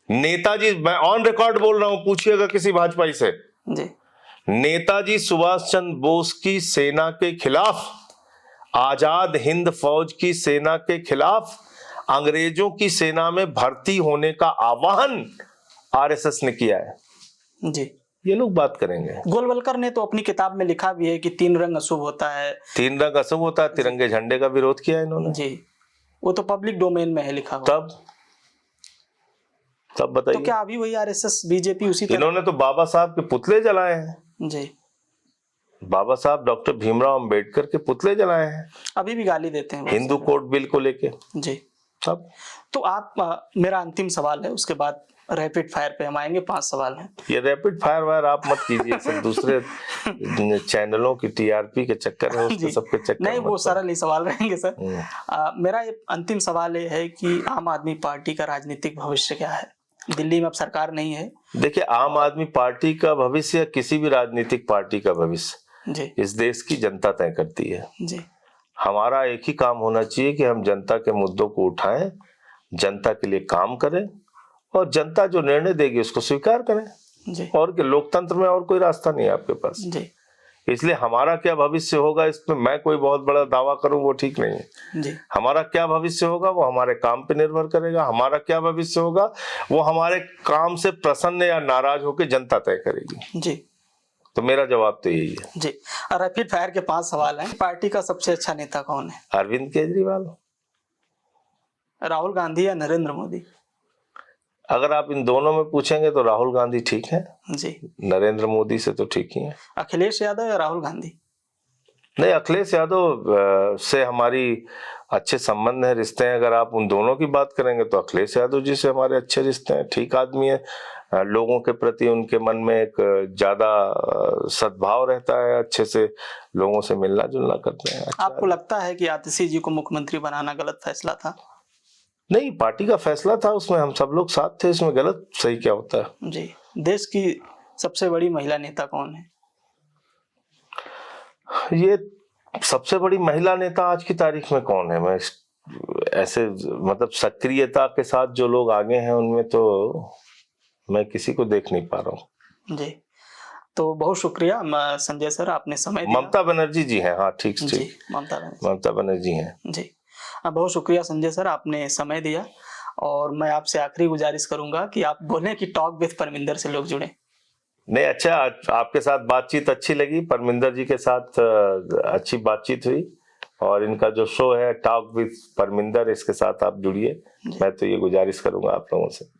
नेताजी, मैं ऑन रिकॉर्ड बोल रहा हूं, पूछिएगा किसी भाजपाई से, जी नेताजी सुभाष चंद्र बोस की सेना के खिलाफ, आजाद हिंद फौज की सेना के खिलाफ अंग्रेजों की सेना में भर्ती होने का आह्वान आरएसएस ने किया है। जी ये लोग बात करेंगे। गोलवलकर ने तो अपनी किताब में लिखा भी है कि 3 रंग अशुभ होता है। 3 रंग अशुभ होता है, तिरंगे झंडे का विरोध किया इन्होंने। जी वो तो पब्लिक डोमेन में है लिखा हुआ। तब बताइए, तो क्या अभी वही आरएसएस बीजेपी उसी तरह? इन्होंने तो बाबा साहब के पुतले जलाए हैं। जी बाबा साहब डॉक्टर भीमराव अंबेडकर के पुतले जलाए हैं। अभी भी गाली देते हैं हिंदू कोड बिल को लेके। जी तब तो आप मेरा अंतिम सवाल है, उसके बाद रैपिड फायर पे हम आएंगे। 5 सवाल हैं। ये रैपिड फायर वायर आप मत कीजिए, सब दूसरे चैनलों की टीआरपी के चक्कर है, उसके सबके चक्कर नहीं, वो सरल ही सवाल रहेंगे सर। मेरा ये अंतिम सवाल ये है कि आम आदमी पार्टी का राजनीतिक भविष्य क्या है? दिल्ली में अब सरकार नहीं है। देखिए, आम आदमी पार्टी का भविष्य किसी भी राजनीतिक पार्टी का भविष्य जी इस देश की जनता तय करती है। जी हमारा एक ही काम होना चाहिए कि हम जनता के मुद्दों को उठाएं, जनता के लिए काम करें और जनता जो निर्णय देगी उसको स्वीकार करें। जी और कि लोकतंत्र में और कोई रास्ता नहीं है आपके पास। जी इसलिए हमारा क्या भविष्य होगा इसमें मैं कोई बहुत बड़ा दावा करूं वो ठीक नहीं है। जी हमारा क्या भविष्य होगा वो हमारे काम पे निर्भर करेगा। हमारा क्या भविष्य होगा वो हमारे काम से प्रसन्न या नाराज होकर जनता तय करेगी। जी तो मेरा जवाब तो यही है। जी। रैपिड फायर के 5 सवाल हैं। पार्टी का सबसे अच्छा नेता कौन है? अरविंद केजरीवाल। राहुल गांधी या नरेंद्र मोदी? अगर आप इन दोनों में पूछेंगे तो राहुल गांधी ठीक है, जी। नरेंद्र मोदी से तो ठीक ही है। अखिलेश यादव या राहुल गांधी? नहीं, अखिलेश यादव से हमारी अच्छे संबंध है, रिश्ते हैं। अगर आप उन दोनों की बात करेंगे तो अखिलेश यादव जी से हमारे अच्छे रिश्ते हैं, ठीक आदमी है। लोगों के प्रति उनके मन में एक ज्यादा सद्भाव रहता है, अच्छे से लोगों से मिलना जुलना करते हैं। अच्छा आपको लगता है कि आतिशी जी को मुख्यमंत्री बनाना गलत फैसला था? नहीं, पार्टी का फैसला था, उसमें हम सब लोग साथ थे, इसमें गलत सही क्या होता है। जी। देश की सबसे बड़ी महिला नेता कौन है? ये सबसे बड़ी महिला नेता आज की तारीख में कौन है? मैं ऐसे मतलब सक्रियता के साथ जो लोग आगे हैं उनमें तो मैं किसी को देख नहीं पा रहा हूँ। जी। तो बहुत शुक्रिया संजय सर, आपने समय दिया। ममता बनर्जी जी हैं। हाँ, ठीक जी, ठीक, ममता बनर्जी हैं। जी। बहुत शुक्रिया संजय सर, आपने समय दिया। और मैं आपसे आखिरी गुजारिश करूंगा कि आप बोलें कि टॉक विद परमिंदर से लोग जुड़े। नहीं, अच्छा, आपके साथ बातचीत अच्छी लगी, परमिंदर जी के साथ अच्छी बातचीत हुई। और इनका जो शो है टॉक विद परमिंदर, इसके साथ आप जुड़िए। मैं तो ये गुजारिश करूंगा आप लोगों से।